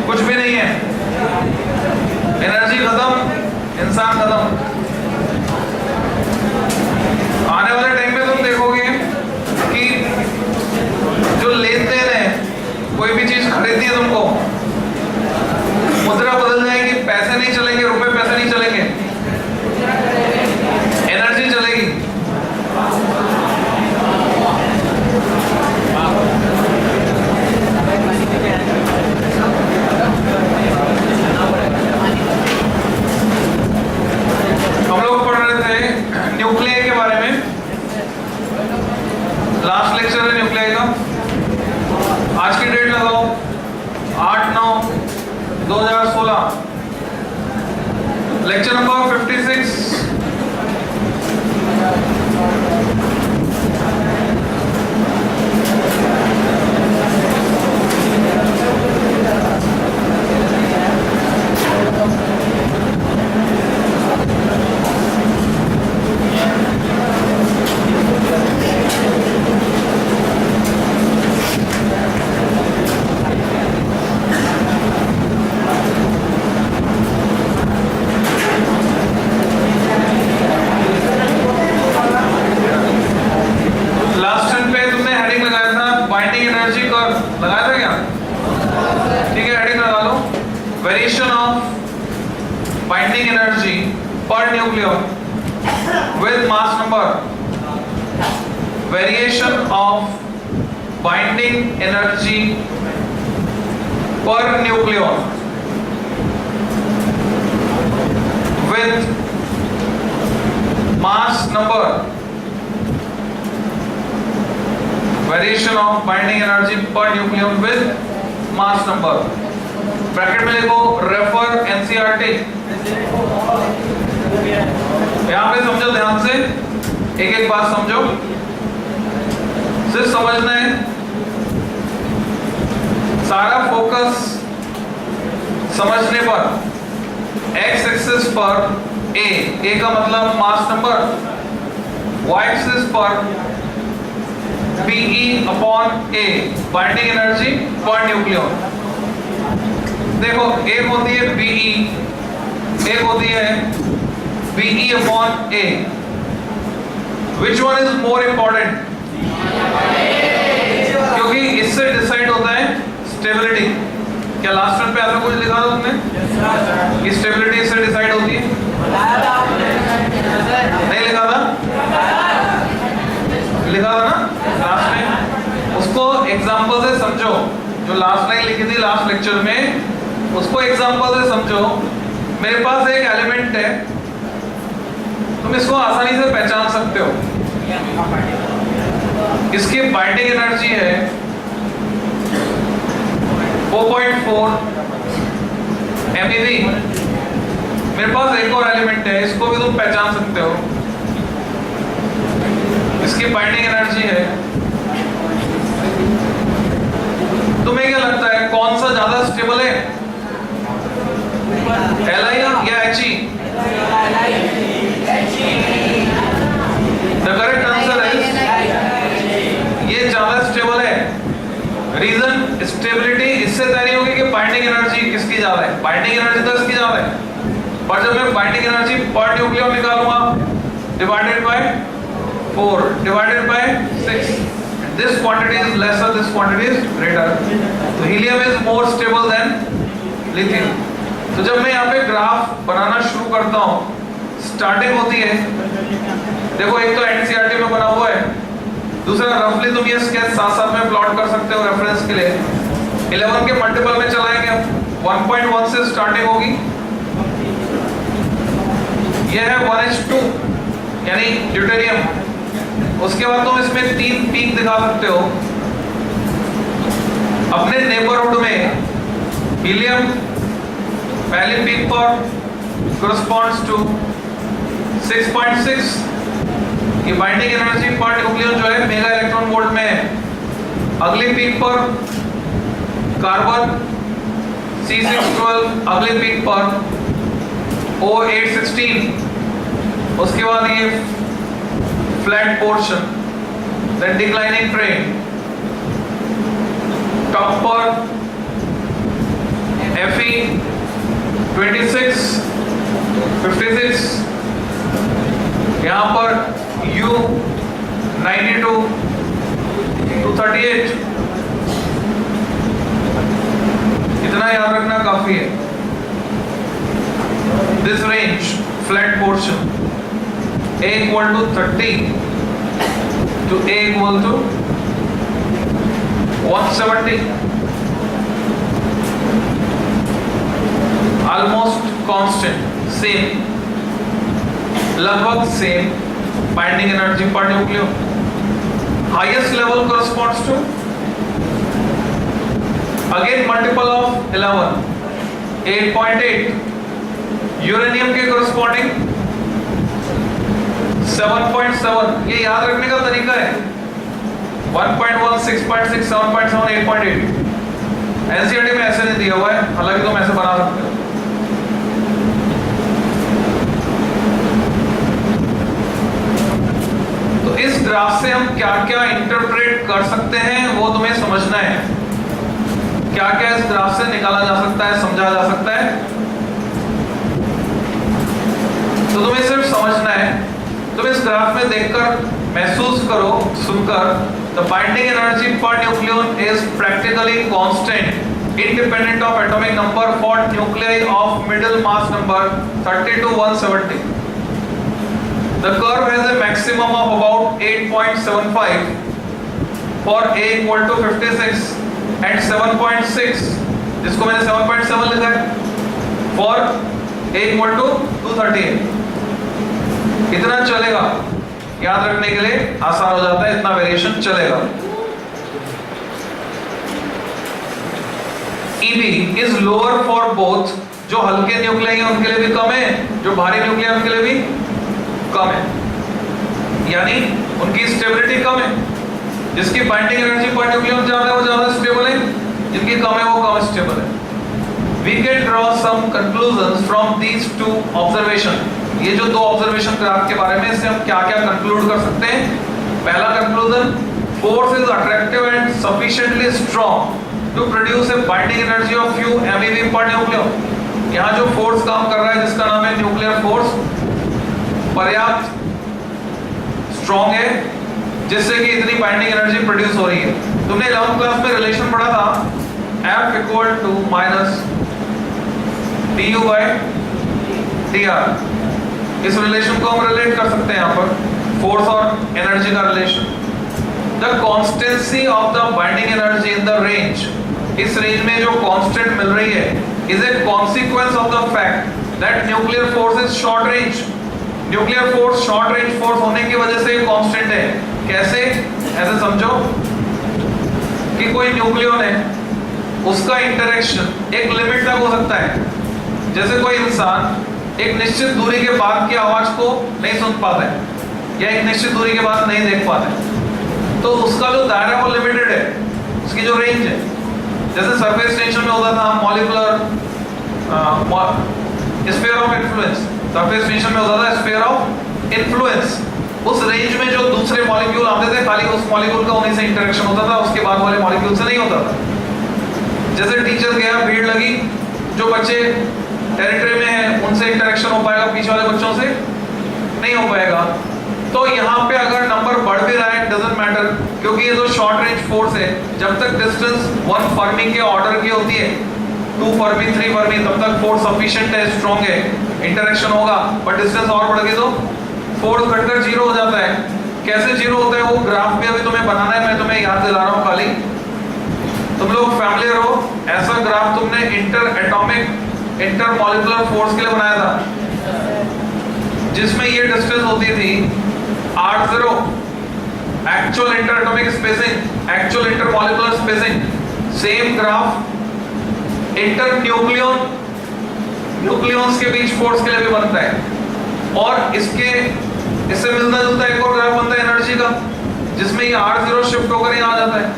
कुछ भी नहीं है, एनर्जी खत्म, इंसान खत्म। आने वाले टाइम में तुम देखोगे कि जो लेन देन है, कोई भी चीज खरीदनी है तुमको, मुद्रा बदल जाएगी, पैसे नहीं चलेंगे, रुपए पैसे नहीं चलेंगे, एनर्जी चलेगी। हम लोग पढ़ रहे थे न्यूक्लियर के बारे में, लास्ट लेक्चर है न्यूक्लियर का। आज की डेट लगाओ 8/9/2016, लेक्चर नंबर 56। लगाया था क्या? ठीक है, हेडिंग लगा लो, variation of binding energy per nucleon with mass number. Variation of binding energy per nucleon with mass number. Variation of binding energy per nucleon with mass number. Bracket में लिखो refer NCERT. यहां पे समझो ध्यान से, एक एक बात समझो, सिर्फ समझना है, सारा फोकस समझने पर। एक्स एक्सिस पर ए का मतलब मास नंबर, वाई एक्सिस पर BE upon A binding energy per nucleon. देखो एक होती है BE, एक होती है BE upon A। Which one is more important? क्योंकि इससे डिसाइड होता है स्टेबिलिटी। क्या लास्ट टाइम पे ऐसा कुछ लिखा था तुमने कि स्टेबिलिटी इससे डिसाइड होती है? नहीं लिखा था? लिखा था ना लास्ट में? उसको एग्जांपल से समझो, जो लास्ट लाइन लिखी थी लास्ट लेक्चर में, उसको एग्जांपल से समझो। मेरे पास एक एलिमेंट है, तुम इसको आसानी से पहचान सकते हो। इसकी बाइंडिंग एनर्जी है 4.4 MeV। मेरे पास एक और एलिमेंट है, इसको भी तुम पहचान सकते हो, इसकी बाइंडिंग एनर्जी है। तुम्हें क्या लगता है कौन सा ज्यादा स्टेबल है, Li या He? The correct answer is ये ज्यादा स्टेबल है। रीजन, स्टेबिलिटी इससे तय होगी कि बाइंडिंग एनर्जी किसकी ज्यादा है। बाइंडिंग एनर्जी तो इसकी ज्यादा है, पर जब मैं बाइंडिंग एनर्जी पर न्यूक्लियन निकालूंगा divided by 4 divided by 6, this quantity is lesser, this quantity is greater. So helium is more stable than lithium. तो जब मैं यहाँ पे ग्राफ बनाना शुरू करता हूँ, स्टार्टिंग होती है, देखो एक तो एनसीईआरटी में बना हुआ है, दूसरा रफली तुम ये स्केच साथ साथ में प्लॉट कर सकते हो रेफरेंस के लिए। 11 के मल्टीपल में चलाएंगे, 1.1 से स्टार्टिंग होगी, यह है 1h2 यानी ड्यूटेरियम। उसके बाद तुम इसमें 3 पीक दिखा सकते हो। अपने नेबरहुड में हीलियम पहले पीक पर corresponds to 6.6। ये बाइंडिंग एनर्जी पर न्यूक्लियन जो है मेगा इलेक्ट्रॉन वोल्ट में है। अगली पीक पर कार्बन C612, अगले पीक पर O816। उसके बाद ये flat portion, then declining trend, top पर 26, 56, यहाँ पर U 92 to 38, इतना याद रखना काफी है। This range, flat portion, A equal to 30 to A equal to 170, almost constant, same, लगभग same binding energy per nucleon. Highest level corresponds to again multiple of 11, 8.8, uranium के corresponding 7.7। ये याद रखने का तरीका है 1.1, 6.6, 7.7, 8.8। एनसीईआरटी में ऐसे नहीं दिया हुआ है, हालांकि तुम ऐसे बना सकते हो। तो इस ग्राफ से हम क्या क्या इंटरप्रेट कर सकते हैं वो तुम्हें समझना है। क्या क्या इस ग्राफ से निकाला जा सकता है, समझा जा सकता है, तो तुम्हें सिर्फ समझना है। तुम इस ग्राफ में देखकर महसूस करो, सुनकर, the binding energy per nucleon is practically constant independent of atomic number for nuclei of middle mass number 30 to 170. The curve has a maximum of about 8.75 for A equal to 56 and 7.6, जिसको मैंने 7.7 लिखा है, for A equal to 238। इतना चलेगा, याद रखने के लिए आसान हो जाता है, इतना वेरिएशन चलेगा। EB is lower for both, जो हल्के न्यूक्लियाई हैं उनके लिए भी कम है, जो भारी न्यूक्लियाई उनके लिए भी कम है, यानी उनकी स्टेबिलिटी कम है। जिसकी बाइंडिंग एनर्जी पर न्यूक्लियन ज्यादा है वो ज्यादा स्टेबल है, जिनकी कम है वो कम स्टेबल है। We can draw some conclusions from these two observations। ये जो दो ऑब्जर्वेशन ग्राफ के बारे में, इससे हम क्या क्या कंक्लूड कर सकते हैं। पहला conclusion, force is attractive and sufficiently strong to produce a binding energy of few MeV per nucleon. यहाँ जो फोर्स काम कर रहा है जिसका नाम है न्यूक्लियर फोर्स, पर्याप्त स्ट्रॉन्ग है जिससे कि इतनी बाइंडिंग एनर्जी प्रोड्यूस हो रही है। तुमने 11th क्लास में रिलेशन पढ़ा था F equal to minus du by dr। इस रिलेशन को हम रिलेट कर सकते हैं यहाँ पर फोर्स और एनर्जी का relation. The constituency of the binding energy in the range, इस रेंज में जो कांस्टेंट मिल रही है, is a consequence of the fact that nuclear force is short range. Nuclear force short range force होने की वजह से कांस्टेंट है। कैसे? ऐसे समझो कि कोई न्यूक्लियन है, उसका इंटरेक्शन एक लिमिट तक हो सकता है। जैसे कोई इंसान एक निश्चित दूरी के बाद की आवाज को नहीं सुन पाता है या एक निश्चित दूरी के बाद नहीं देख पाता है, तो उसका जो दायरा वो लिमिटेड है, उसकी जो रेंज है। जैसे सरफेस टेंशन में होता था molecular sphere of influence, surface tension में होता था स्फीयर ऑफ इन्फ्लुएंस। उस रेंज में जो दूसरे मॉलिक्यूल आते थे, खाली उस मॉलिक्यूल का उन्हीं से इंटरेक्शन होता था, उसके बाद वाले मॉलिक्यूल से नहीं होता था। जैसे टीचर गया, भीड़ लगी, जो बच्चे टेरिटरी में है उनसे इंटरेक्शन हो पाएगा, पीछे वाले बच्चों से नहीं हो पाएगा। तो यहाँ पे अगर नंबर बढ़ भी रहा है, डजंट मैटर, क्योंकि ये जो शॉर्ट रेंज फोर्स है, जब तक डिस्टेंस 1 फर्मी के ऑर्डर की होती है, 2 फर्मी 3 फर्मी, तब तक फोर्स सफिशिएंट है, स्ट्रॉन्ग है, इंटरेक्शन होगा। पर डिस्टेंस और बढ़ गई तो फोर्स घटकर 0 हो जाता है। कैसे 0 होता है वो ग्राफ भी अभी तुम्हें बनाना है, मैं तुम्हें याद दिला रहा हूँ खाली, तुम लोग फैमिलियर हो। ऐसा ग्राफ तुमने इंटर एटॉमिक इंटरमॉलिक्यूलर फोर्स के लिए बनाया था, जिसमें ये डिस्टेंस होती थी R0, actual inter atomic spacing, actual intermolecular spacing. Same graph inter nucleons के बीच फोर्स के लिए भी बनता है। और इससे मिलता जुलता एक और ग्राफ बनता है एनर्जी का, जिसमें ये R0 शिफ्ट होकर यहाँ आ जाता है।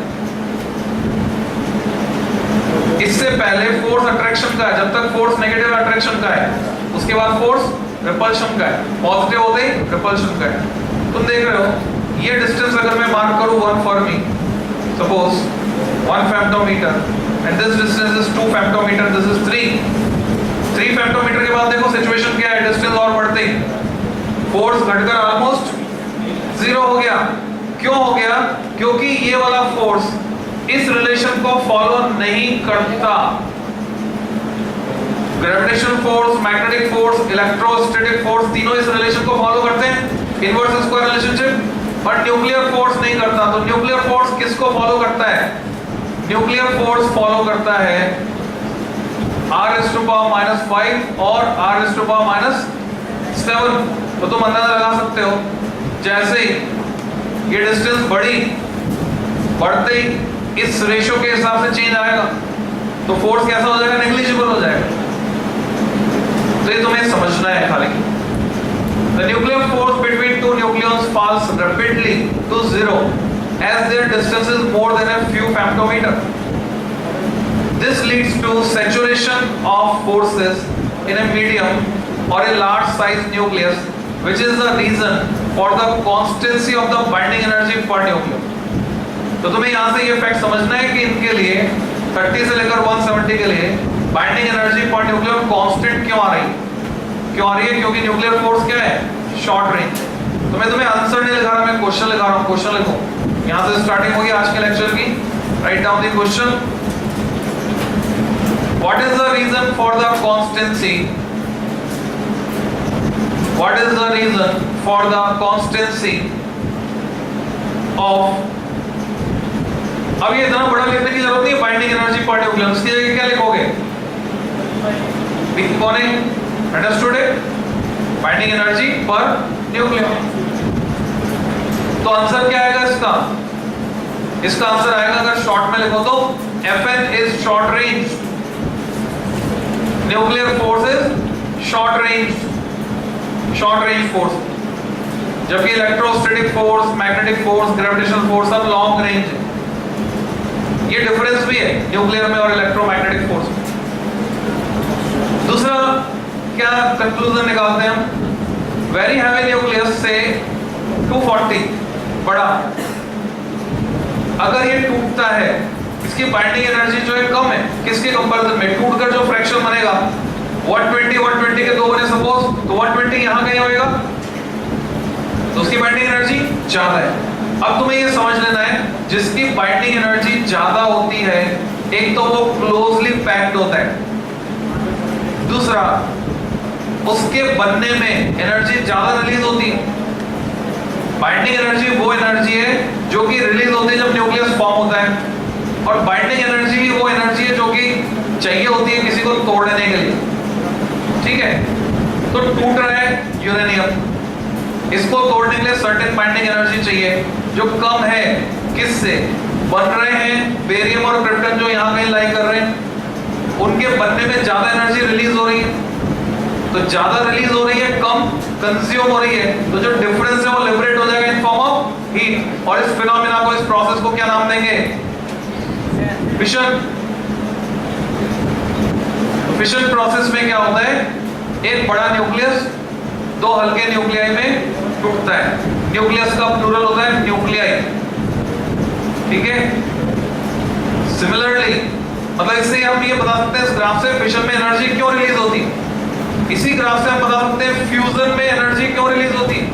इससे पहले फोर्स अट्रैक्शन का है, जब तक फोर्स नेगेटिव अट्रैक्शन का है, उसके बाद फोर्स रिपल्शन का है, पॉजिटिव होते ही रिपल्शन का है। तुम देख रहे हो ये डिस्टेंस अगर मैं मार्क करूं 1 fermi, suppose 1 femtometre, and this distance is 2 femtometre, this is 3 femtometre reactor के बाद देखो सिचुएशन क्या है, डिस्टेंस और बढ़ते ही फोर्स घटकर ऑलमोस्ट जीरो हो गया। क्यों हो गया? क्योंकि ये वाला फोर्स इस रिलेशन को फॉलो नहीं करता। Gravitational force, magnetic force, electrostatic force तीनों इस रिलेशन को फॉलो करते हैं, inverse square relationship, but nuclear force नहीं करता। तो न्यूक्लियर फोर्स किसको फॉलो करता है? न्यूक्लियर फोर्स फॉलो करता है r⁻⁻5 और r⁻⁻7। तो तुम अंदाजा लगा सकते हो, जैसे ही ये डिस्टेंस बढ़ते ही इस रेशियो के हिसाब से चेंज आएगा, तो फोर्स कैसा हो जाएगा? नेग्लिजिबल हो जाएगा। तो ये तुम्हें समझना है खाली। The nuclear force between two nucleons falls rapidly to zero as their distance is more than a few femtometer. This leads to saturation of forces in a medium or a large size nucleus, which is the reason for the constancy of the binding energy per nucleon. तो तुम्हें यहाँ से ये fact समझना है कि इनके लिए 30 से लेकर 170 के लिए बाइंडिंग एनर्जी पर न्यूक्लियर कांस्टेंट क्यों आ रही है? क्यों आ रही है? क्योंकि न्यूक्लियर फोर्स क्या है? Short range. तो मैं तुम्हें आंसर नहीं लिखा रहा, मैं क्वेश्चन लिखा रहा हूँ। क्वेश्चन लिखो, यहाँ से स्टार्टिंग होगी आज के लेक्चर की। Write down the question. What is the reason for the constancy? What is the reason for the constancy of, अब ये इतना बड़ा लिखने की जरूरत नहीं है, बाइंडिंग एनर्जी पर न्यूक्लियन, इसकी जगह क्या लिखोगे? कौन है? अंडरस्टूड है? Binding energy per nucleon. तो आंसर क्या आएगा इसका? इसका आंसर आएगा, अगर शॉर्ट में लिखो तो Fn is short range, nuclear force is short range force, जबकि electrostatic force, magnetic force, gravitational force सब लॉन्ग रेंज है। ये डिफरेंस भी है न्यूक्लियर में और इलेक्ट्रोमैग्नेटिक फोर्स में। दूसरा क्या कंक्लूजन निकालते हैं हम? वेरी हैवी न्यूक्लियस से 240 बड़ा, अगर ये टूटता है, इसकी बाइंडिंग एनर्जी जो है कम है, किसके कंपैरिजन में? टूटकर जो फ्रैक्शन बनेगा 120 के 2 बने सपोज, तो 120 यहां कहीं होएगा, तो उसकी बाइंडिंग एनर्जी ज्यादा है। अब तुम्हें ये समझ लेना है, जिसकी बाइंडिंग एनर्जी ज्यादा होती है, एक तो वो क्लोजली पैक्ड होता है, दूसरा उसके बनने में एनर्जी ज्यादा रिलीज होती है। बाइंडिंग एनर्जी वो एनर्जी है जो कि रिलीज होती है जब न्यूक्लियस फॉर्म होता है, और बाइंडिंग एनर्जी ही वो एनर्जी है जो कि चाहिए होती है किसी को तोड़ने के लिए। ठीक है, तो टूट रहा है यूरेनियम, इसको तोड़ने के लिए सर्टेन बाइंडिंग एनर्जी चाहिए जो कम है। किससे बन रहे हैं? बेरियम और क्रिप्टन जो यहाँ कहीं लाई कर रहे हैं, उनके बनने में ज्यादा एनर्जी रिलीज हो रही है। तो ज्यादा रिलीज हो रही है, कम कंज्यूम हो रही है, तो जो डिफरेंस है वो लिबरेट हो जाएगा इन फॉर्म ऑफ हीट। और इस फिनोमेना को, इस प्रोसेस को क्या नाम देंगे? फिशन। फिशन प्रोसेस में क्या होता है? एक बड़ा न्यूक्लियस दो हल्के न्यूक्लियाई में टूटता है। न्यूक्लियस का प्लूरल होता है न्यूक्लियाई। ठीक है, सिमिलरली मतलब इससे हम ये बता सकते हैं इस ग्राफ से फिशन में एनर्जी क्यों रिलीज होती है। इसी ग्राफ से हम बता सकते हैं फ्यूजन में एनर्जी क्यों रिलीज होती है।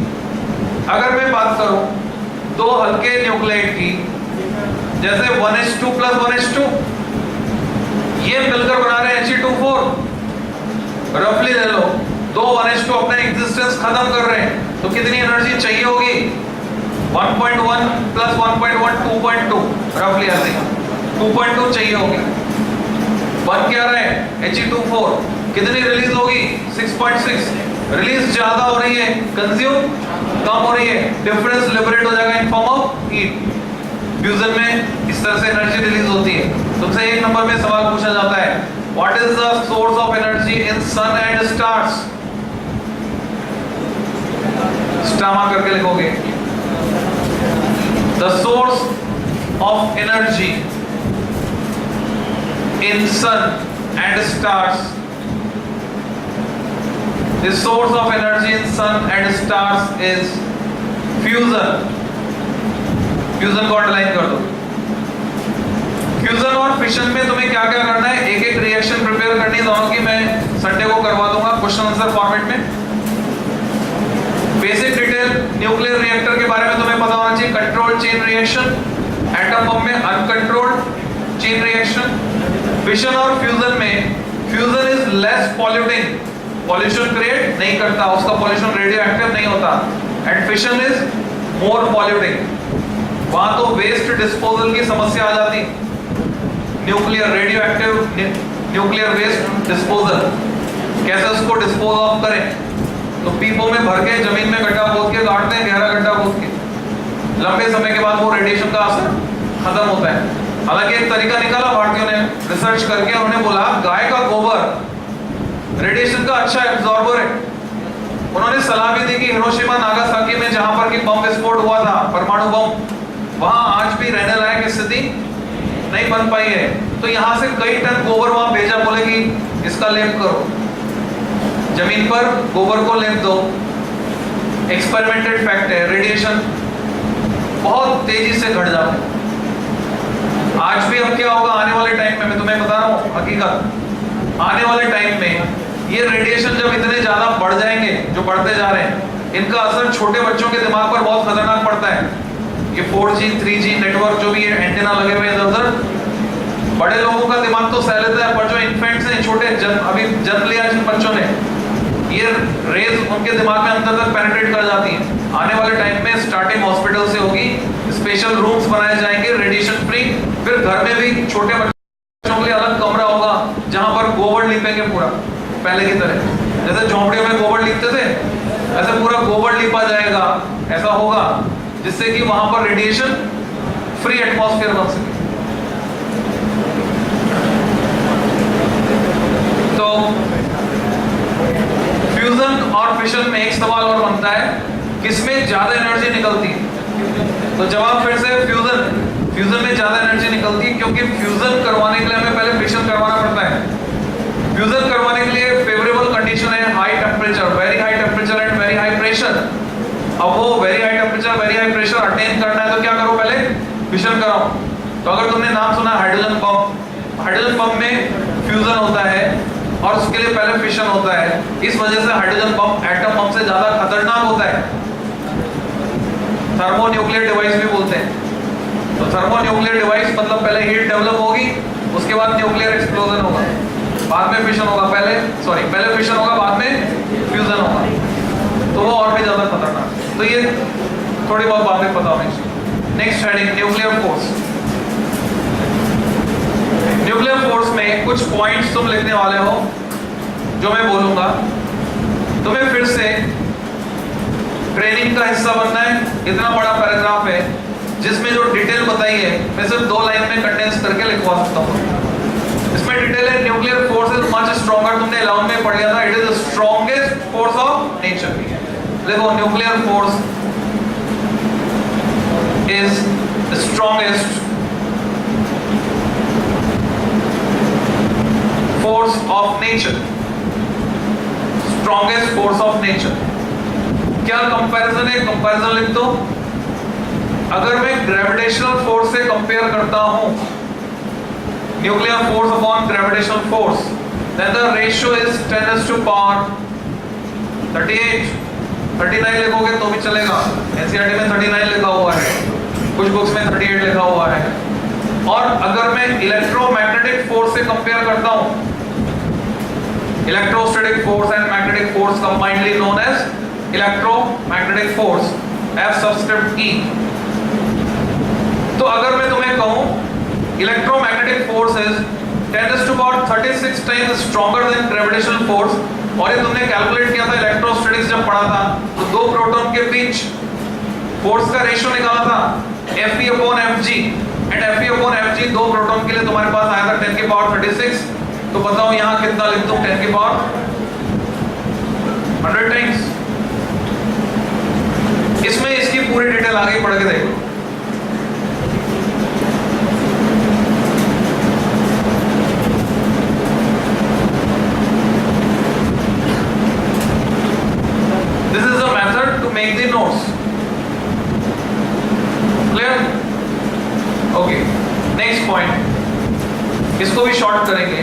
अगर मैं बात करूं दो हल्के न्यूक्लियाइड की, जैसे 1h2 + 1h2, ये मिलकर बना रहे हैं He2O4। रफली ले लो, दो 1h2 अपना एग्जिस्टेंस खत्म कर रहे हैं, तो कितनी एनर्जी चाहिए होगी? 1.1 + 1.1 2.2, रफली ऐसे 2.2 चाहिए होगी। बन क्या रहे हैं? He2O4। कितनी रिलीज होगी? 6.6। रिलीज ज्यादा हो रही है, कंज्यूम कम हो रही है, डिफरेंस लिबरेट हो जाएगा in form of heat. Fusion में इस तरह से एनर्जी रिलीज होती है। तुमसे एक नंबर में सवाल पूछा जाता है, what is the source of energy in sun and stars? Star करके लिखोगे, the source of energy in sun and stars. The source of energy in sun and stars is fusion. Fusion को underline कर दो। Fusion और fission में तुम्हें क्या क्या करना है, एक एक रिएक्शन प्रिपेयर करनी है, दोनों की मैं संडे को करवा दूंगा। एनवायरमेंट में। बेसिक डिटेल न्यूक्लियर रिएक्टर के बारे में तुम्हें पता होना चाहिए। Controlled chain reaction, atom bomb में अनकंट्रोल्ड चेन रिएक्शन। फिशन और फ्यूजन में fusion is less polluting, pollution create नहीं करता, उसका पॉल्यूशन रेडियो एक्टिव नहीं होता। And fission is more polluting, वहां तो वेस्ट डिस्पोजल की समस्या आ जाती। Nuclear radioactive nuclear waste disposal, कैसे उसको डिस्पोज ऑफ करें? तो पीपों में भर के जमीन में गड्ढा खोद के गाड़ते हैं, गहरा गड्ढा खोद के। लंबे समय के बाद वो रेडिएशन का असर खत्म होता है। हालांकि एक तरीका निकाला भारतीयों ने रिसर्च करके, उन्होंने बोला गाय का गोबर रेडिएशन का अच्छा एब्जॉर्बर है। उन्होंने सलाह भी दी कि हिरोशिमा नागासाकी में जहां पर कि बम विस्फोट हुआ था, परमाणु बम, वहां आज भी रहने लायक स्थिति नहीं बन पाई है। तो यहां से कई टन गोबर वहां भेजा, बोले कि इसका लेप करो, जमीन पर गोबर को लेप दो। एक्सपेरिमेंटेड फैक्ट है, रेडिएशन बहुत तेजी से घट जाता है। आज भी अब क्या होगा आने वाले टाइम में, मैं तुम्हें बता रहा हूं हकीकत, आने वाले टाइम में ये रेडिएशन जब इतने ज्यादा बढ़ जाएंगे, जो बढ़ते जा रहे हैं, इनका असर छोटे बच्चों के दिमाग पर बहुत खतरनाक पड़ता है। ये 4G 3G नेटवर्क जो भी है, एंटेना लगे हुए हैं इधर, बड़े लोगों का दिमाग तो सह लेता है, पर जो इन्फेंट्स हैं, छोटे अभी जन्म लिया जिन बच्चों ने, ये रेज उनके दिमाग में अंदर तक पेनिट्रेट कर जाती हैं। आने वाले टाइम में स्टार्टिंग हॉस्पिटल से होगी, स्पेशल रूम्स बनाए जाएंगे रेडिएशन फ्री। फिर घर में भी छोटे बच्चों के लिए अलग कमरा होगा जहां पर गोबर लिपेंगे पूरा, पहले की तरह जैसे झोंपड़ियों में गोबर लिपते थे, ऐसे पूरा गोबर लिपा जाएगा। ऐसा होगा जिससे कि वहां पर रेडिएशन फ्री एटमॉस्फेयर बन सके। तो फ्यूजन और फिशन में एक सवाल और बनता है, किसमें ज्यादा एनर्जी निकलती है? तो जवाब फिर से फ्यूजन में ज्यादा एनर्जी निकलती है, क्योंकि फ्यूजन करवाने के लिए हमें पहले फिशन करवाना पड़ता है। फ्यूजन करवाने के लिए फेवरेबल कंडीशन है high temperature, very high temperature and very high pressure. अब वो very high temperature vary high pressure attain करना है तो क्या करो, पहले फिशन कराओ। तो अगर तुमने नाम सुना हाइड्रोजन पंप, हाइड्रोजन पंप में फ्यूजन होता है और उसके लिए पहले फिशन होता है। इस वजह से हाइड्रोजन पंप एटम पंप से ज्यादा खतरनाक होता है। थर्मोन्यूक्लियर डिवाइस भी बोलते हैं। तो थर्मोन्यूक्लियर डिवाइस मतलब पहले हीट डेवलप होगी, उसके बाद न्यूक्लियर एक्सप्लोजन होगा, बाद में फिशन होगा, पहले फिशन होगा, बाद में फ्यूजन होगा। तो वो और भी ज्यादा खतरनाक। तो ये थोड़ी बहुत बातें पता होनी चाहिए। Next heading, nuclear force. Nuclear force में कुछ पॉइंट्स तुम लिखने वाले हो जो मैं बोलूंगा। तुम्हें फिर से ट्रेनिंग का हिस्सा बनना है। इतना बड़ा पैराग्राफ है जिसमें जो डिटेल बताई है मैं सिर्फ 2 लाइन में कंडेंस करके लिखवा सकता हूँ। इसमें डिटेल है, nuclear force is much stronger, तुमने 11 में पढ़ लिया था, it is the strongest force of nature. देखो, nuclear force is the strongest force of nature, strongest force of nature. क्या कंपैरिजन है? कंपैरिजन लिख दो। अगर मैं ग्रेविटेशनल फोर्स से कंपेयर करता हूं, nuclear force upon gravitational force, then the ratio is 10 to power 38। 39 लिखोगे तो भी चलेगा, एनसीईआरटी में 39 लिखा हुआ है, कुछ बुक्स में 38 लिखा हुआ है। और अगर मैं इलेक्ट्रोमैग्नेटिक फोर्स से कंपेयर करता हूं, electrostatic force and magnetic force combinedly known as electromagnetic force, F subscript E। तो अगर मैं तुम्हें कहूं electromagnetic force is 10 to power 36 times stronger than gravitational force, और ये तुमने कैलकुलेट किया था इलेक्ट्रोस्टैटिक्स जब पढ़ा था, तो 2 प्रोटॉन के बीच फोर्स का रेशियो निकाला था Fe/Fg, एंड Fe/Fg 2 प्रोटॉन के लिए तुम्हारे पास आया था 10 की पावर 36। तो बताओ यहां कितना लिख दूं, 10 की पावर 100 टाइम्स। इसमें इसकी पूरी डिटेल आगे पढ़ के देखो। This is the method to make the notes. Clear? Okay. Next point. इसको भी शॉर्ट करेंगे।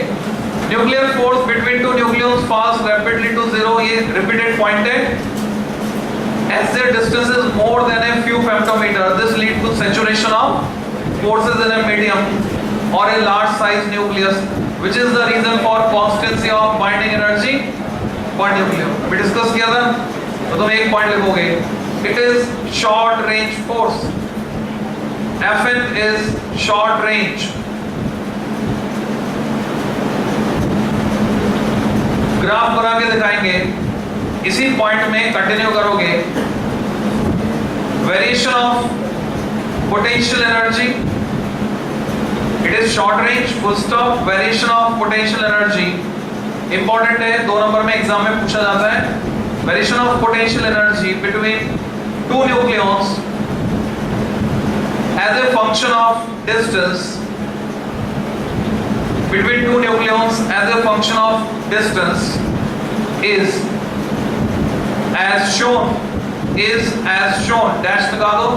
Nuclear force between two nucleons falls rapidly to zero, ये repeated point है. As their distance is more than a few femtometer, this leads to saturation of forces in a medium or a large size nucleus, which is the reason for constancy of binding energy per nucleon. अभी discuss किया था, तो तुम एक point लिखोगे. It is short range force. Fn is short range. Graph बना के दिखाएंगे. इसी पॉइंट में कंटिन्यू करोगे. Variation of potential energy. It is short range, full stop. Variation of potential energy important है, 2 नंबर में एग्जाम में पूछा जाता है. Variation of potential energy between two nucleons as a function of distance. Between two nucleons as a function of distance is as shown. Dash लगा दो.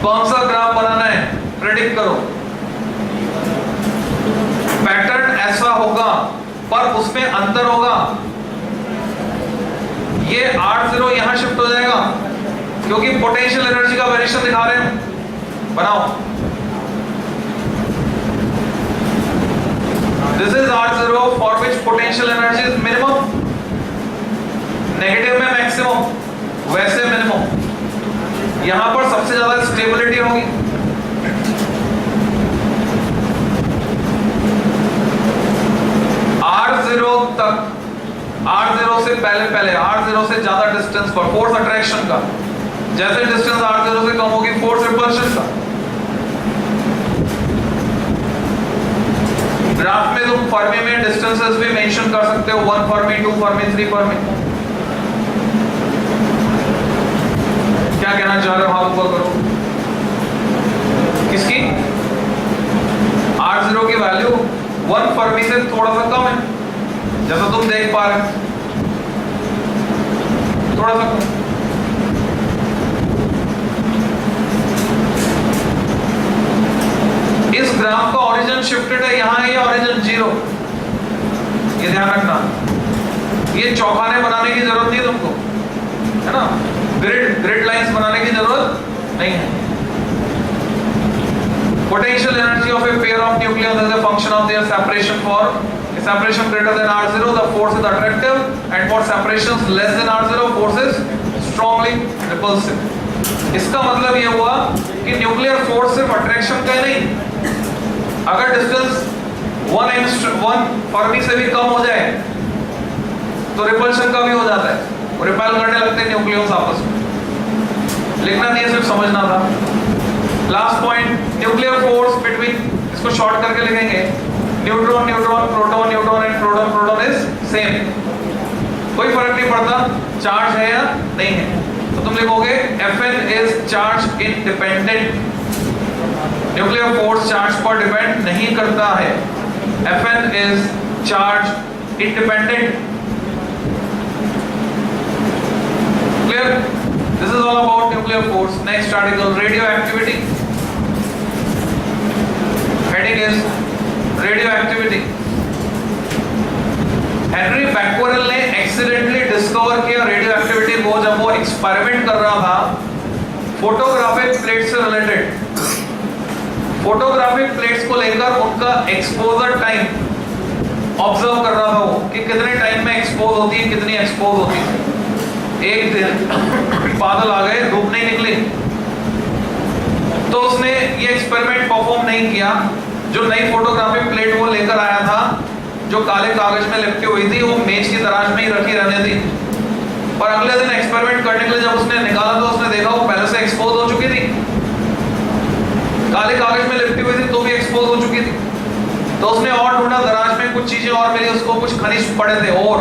कौन सा ग्राफ बनाना है, प्रेडिक्ट करो. पैटर्न ऐसा होगा पर उसमें अंतर होगा. ये R0 यहां शिफ्ट हो जाएगा क्योंकि पोटेंशियल एनर्जी का वेरिएशन दिखा रहे हैं. बनाओ. This is R0 for which potential energy is minimum. Negative में मैक्सिमम, वैसे मिनिमम. यहां पर सबसे ज्यादा स्टेबिलिटी होगी. R0 तक, R0 से पहले R0 से ज्यादा डिस्टेंस पर फोर्स अट्रैक्शन का. जैसे डिस्टेंस R0 से कम होगी, फोर्स रिपल्शन का. ग्राफ में तुम फर्मी में डिस्टेंसेस भी मेंशन कर सकते हो. 1 फर्मी, 2 फर्मी, 3 फर्मी. क्या कहना चाह रहे हो, हाथ ऊपर करो. किसकी? R0 की वैल्यू 1 फर्मी से थोड़ा सा कम है, जैसा तुम देख पा रहे हो. थोड़ा सा कम. इस ग्राफ का ओरिजिन शिफ्टेड है, यहां है ये ओरिजिन 0. ये ध्यान रखना. ये चौखाने बनाने की जरूरत नहीं तुमको, है ना. ग्रिड लाइंस बनाने की जरूरत नहीं है. Potential energy of a pair of nucleus as a function of their separation. For separation greater than R0 the force is attractive and for separations less than R0 force is strongly repulsive. इसका मतलब ये हुआ कि nuclear force सिर्फ attraction का ही नहीं, अगर distance 1 Fermi से भी कम हो जाए तो रिपल्शन का भी हो जाता है. रिपेल करने लगते हैं न्यूक्लियॉन्स आपस में. लिखना नहीं है, सिर्फ समझना था. Last point, nuclear force between, इसको शॉर्ट करके लिखेंगे. Neutron neutron, proton neutron and proton proton is same. कोई फर्क नहीं पड़ता चार्ज है या नहीं है. तो तुम लिखोगे Fn is charge independent. Nuclear force charge पर डिपेंड नहीं करता है. Fn is charge independent. Clear? This is all about nuclear force. Next article, radioactivity. Heading is radioactivity. Henry Becquerel ने एक्सीडेंटली डिस्कवर किया रेडियोएक्टिविटी को जब वो एक्सपेरिमेंट कर रहा था फोटोग्राफिक प्लेट से रिलेटेड. फोटोग्राफिक प्लेट्स को लेकर उनका एक्सपोजर टाइम ऑब्जर्व कर रहा था वो कि कितने टाइम में एक्सपोज होती है, कितनी एक्सपोज होती है. एक दिन बादल आ गए, धूप नहीं निकली, तो उसने ये एक्सपेरिमेंट परफॉर्म नहीं किया. जो नई फोटोग्राफिक प्लेट वो लेकर आया था, जो काले कागज में लिपटी हुई थी, वो मेज की तराश में ही रखी रहने थी. पर अगले दिन एक्सपेरिमेंट करने के लिए जब उसने निकाला तो उसने देखा वो पहले से एक्सपोज हो चुकी थी. काले कागज में लिपटी हुई थी तो भी एक्सपोज हो चुकी थी. तो उसने और ढूंढा, दराज में कुछ चीजें और मिली उसको, कुछ खनिज पड़े थे और.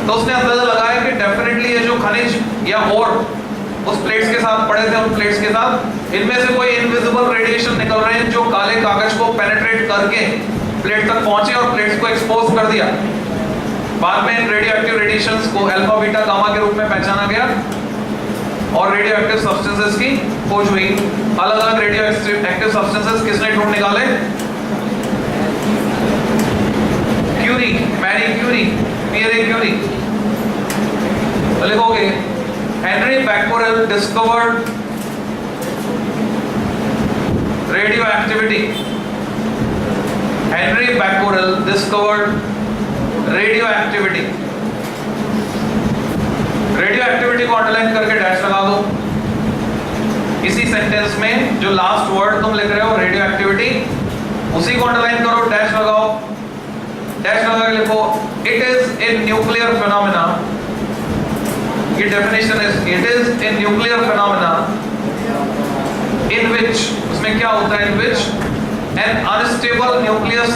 तो उसने अंदाजा लगाया कि डेफिनेटली ये जो खनिज या और उस प्लेट्स के साथ पड़े थे, उन प्लेट्स के साथ इनमें से कोई इनविजिबल रेडिएशन निकल रहे हैं जो काले कागज को पेनिट्रेट करके प्लेट तक पहुंचे और प्लेट्स को एक्सपोज कर दिया. बाद में इन रेडियोएक्टिव रेडिएशंस को अल्फा बीटा गामा के रूप में पहचाना गया और रेडियोएक्टिव सब्सटेंसेस की खोज हुई. अलग अलग रेडियोएक्टिव सब्सटेंसेस किसने ढूंढ निकाले? Curie. discovered radioactivity. Henry Becquerel discovered radioactivity. Radioactivity को अंडरलाइन करके डैश लगा दो। इसी सेंटेंस में जो लास्ट वर्ड तुम लिख रहे हो रेडियोएक्टिविटी, उसी को अंडरलाइन करो, डैश लगाओ। डैश लगा के लिखो it is a nuclear phenomena. की डेफिनेशन है it is a nuclear phenomena in which, उसमें क्या होता है, in which an unstable nucleus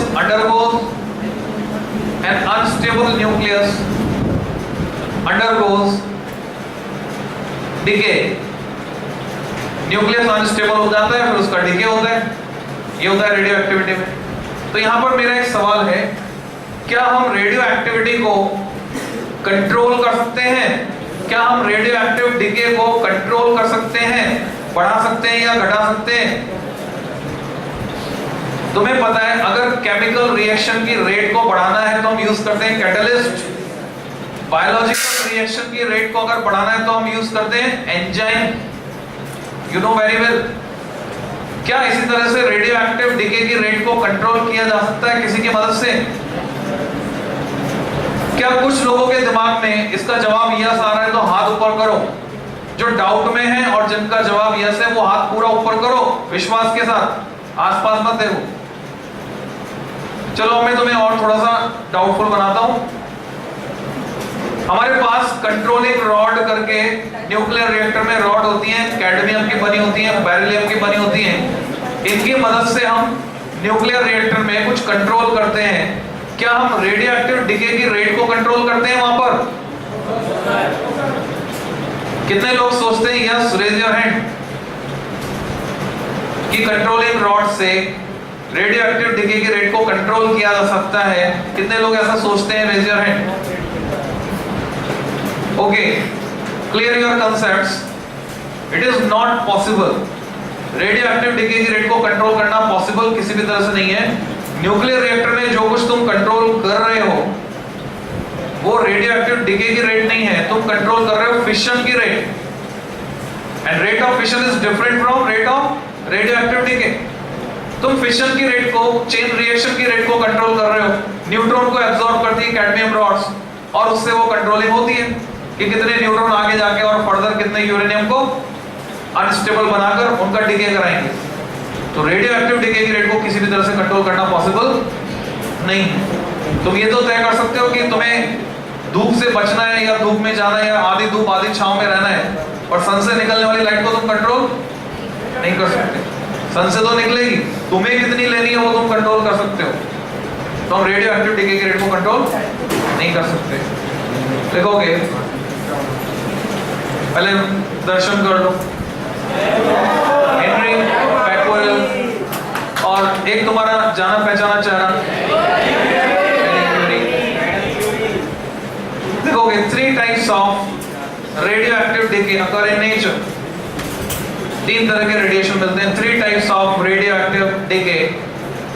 undergoes decay. Nucleus unstable हो जाता है, फिर उसका डिके होता है। ये होता है रेडियो एक्टिविटी में। तो यहां पर मेरा एक सवाल है, क्या हम रेडियो एक्टिविटी को कंट्रोल कर सकते हैं? क्या हम रेडियो एक्टिव डिके को कंट्रोल कर सकते हैं, बढ़ा सकते हैं या घटा सकते हैं? तुम्हें पता है अगर केमिकल रिएक्शन की रेट को बढ़ाना है तो हम यूज करते हैं कैटलिस्ट। बायोलॉजिकल रिएक्शन की रेट को अगर बढ़ाना है तो हम यूज करते हैं enzyme. You know very well. क्या इसी तरह से रेडियो एक्टिव डिके की रेट को कंट्रोल किया जा सकता है किसी की मदद से? क्या कुछ लोगों के दिमाग में इसका जवाब यस आ रहा है तो हाथ ऊपर करो। जो डाउट में है और जिनका जवाब यस है वो हाथ पूरा ऊपर करो विश्वास के साथ, आसपास मत देखो। चलो मैं तुम्हें और थोड़ा सा डाउटफुल बनाता हूं। हमारे पास कंट्रोलिंग रॉड करके न्यूक्लियर रिएक्टर में रॉड होती हैं, कैडमियम की बनी होती हैं, बेरिलियम की बनी होती हैं। इनकी मदद से हम न्यूक्लियर रिएक्टर में कुछ कंट्रोल करते हैं। क्या हम रेडियो एक्टिव डिके की रेट को कंट्रोल करते हैं वहां पर? कितने लोग सोचते हैं यस? रेज योर हैंड कि कंट्रोलिंग रॉड से रेडियो एक्टिव डिके की रेट को कंट्रोल किया जा सकता है। कितने लोग ऐसा सोचते हैं? Raise your hand. Okay, clear your concepts. It is not possible. Radioactive decay की रेट को कंट्रोल करना पॉसिबल किसी भी तरह से नहीं है। न्यूक्लियर रिएक्टर में जो कुछ तुम कंट्रोल कर रहे हो वो रेडियो एक्टिव डिके की रेट नहीं है, तुम कंट्रोल कर रहे हो फिशन की rate. And rate of fission is different from rate of radio active decay. तुम फिशन की रेट को, चेन रिएक्शन की रेट को कंट्रोल कर रहे हो। न्यूट्रॉन को एब्जॉर्ब करती है कैडमियम रॉड्स और उससे वो कंट्रोलिंग होती है कि कितने न्यूट्रॉन आगे जाके और फर्दर कितने यूरेनियम को अनस्टेबल बनाकर उनका डिके कराएंगे। तो रेडियो एक्टिव डिके की रेट को किसी भी तरह से कंट्रोल करना पॉसिबल नहीं है। तुम ये तो तय कर सकते हो कि तुम्हें धूप से बचना है या धूप में जाना है या आधी धूप आधी छांव में रहना है, और सन से निकलने वाली लाइट को तुम कंट्रोल नहीं कर सकते। सन से तो निकलेगी, तुम्हें कितनी लेनी है वो तुम कंट्रोल कर सकते हो। तो हम रेडियो एक्टिव डिके की रेट को कंट्रोल नहीं कर सकते। लिखोगे, पहले दर्शन कर लो। हेनरी बैक्वेल और एक तुम्हारा जाना पहचाना चेहरा। देखोगे 3 types of radioactive decay occur in nature. 3 तरह के रेडिएशन मिलते हैं। 3 types of radioactive decay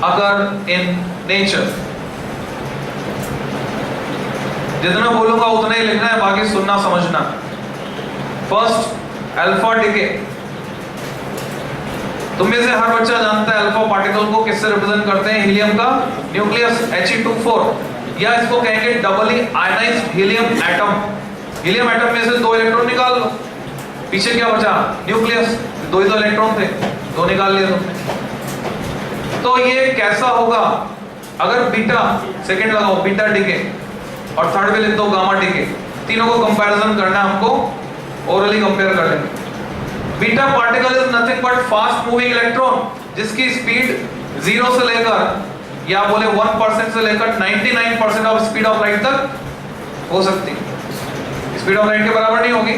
occur in nature. जितना बोलूंगा उतना ही लिखना है, बाकी सुनना समझना। First, alpha decay. तुम में से हर बच्चा जानता है अल्फा पार्टिकल को किससे रिप्रेजेंट करते हैं? हीलियम का न्यूक्लियस He2 या इसको कहेंगे doubly ionised helium atom. Helium atom में से 2 इलेक्ट्रॉन निकाल लो, पीछे क्या बचा? न्यूक्लियस। 2 ही तो इलेक्ट्रॉन थे, 2 निकाल लिए तुमने। तो ये कैसा होगा अगर बीटा, सेकंड लगाओ बीटा डिके, और थर्ड में लिख दो गामा डिके। तीनों को कंपैरिजन करना है हमको, ओरली कंपेयर कर लेंगे। Beta particle is nothing but fast moving electron जिसकी स्पीड 0 से लेकर या बोले 1% से लेकर 99% ऑफ स्पीड ऑफ लाइट तक हो सकती है। स्पीड ऑफ लाइट के बराबर नहीं होगी।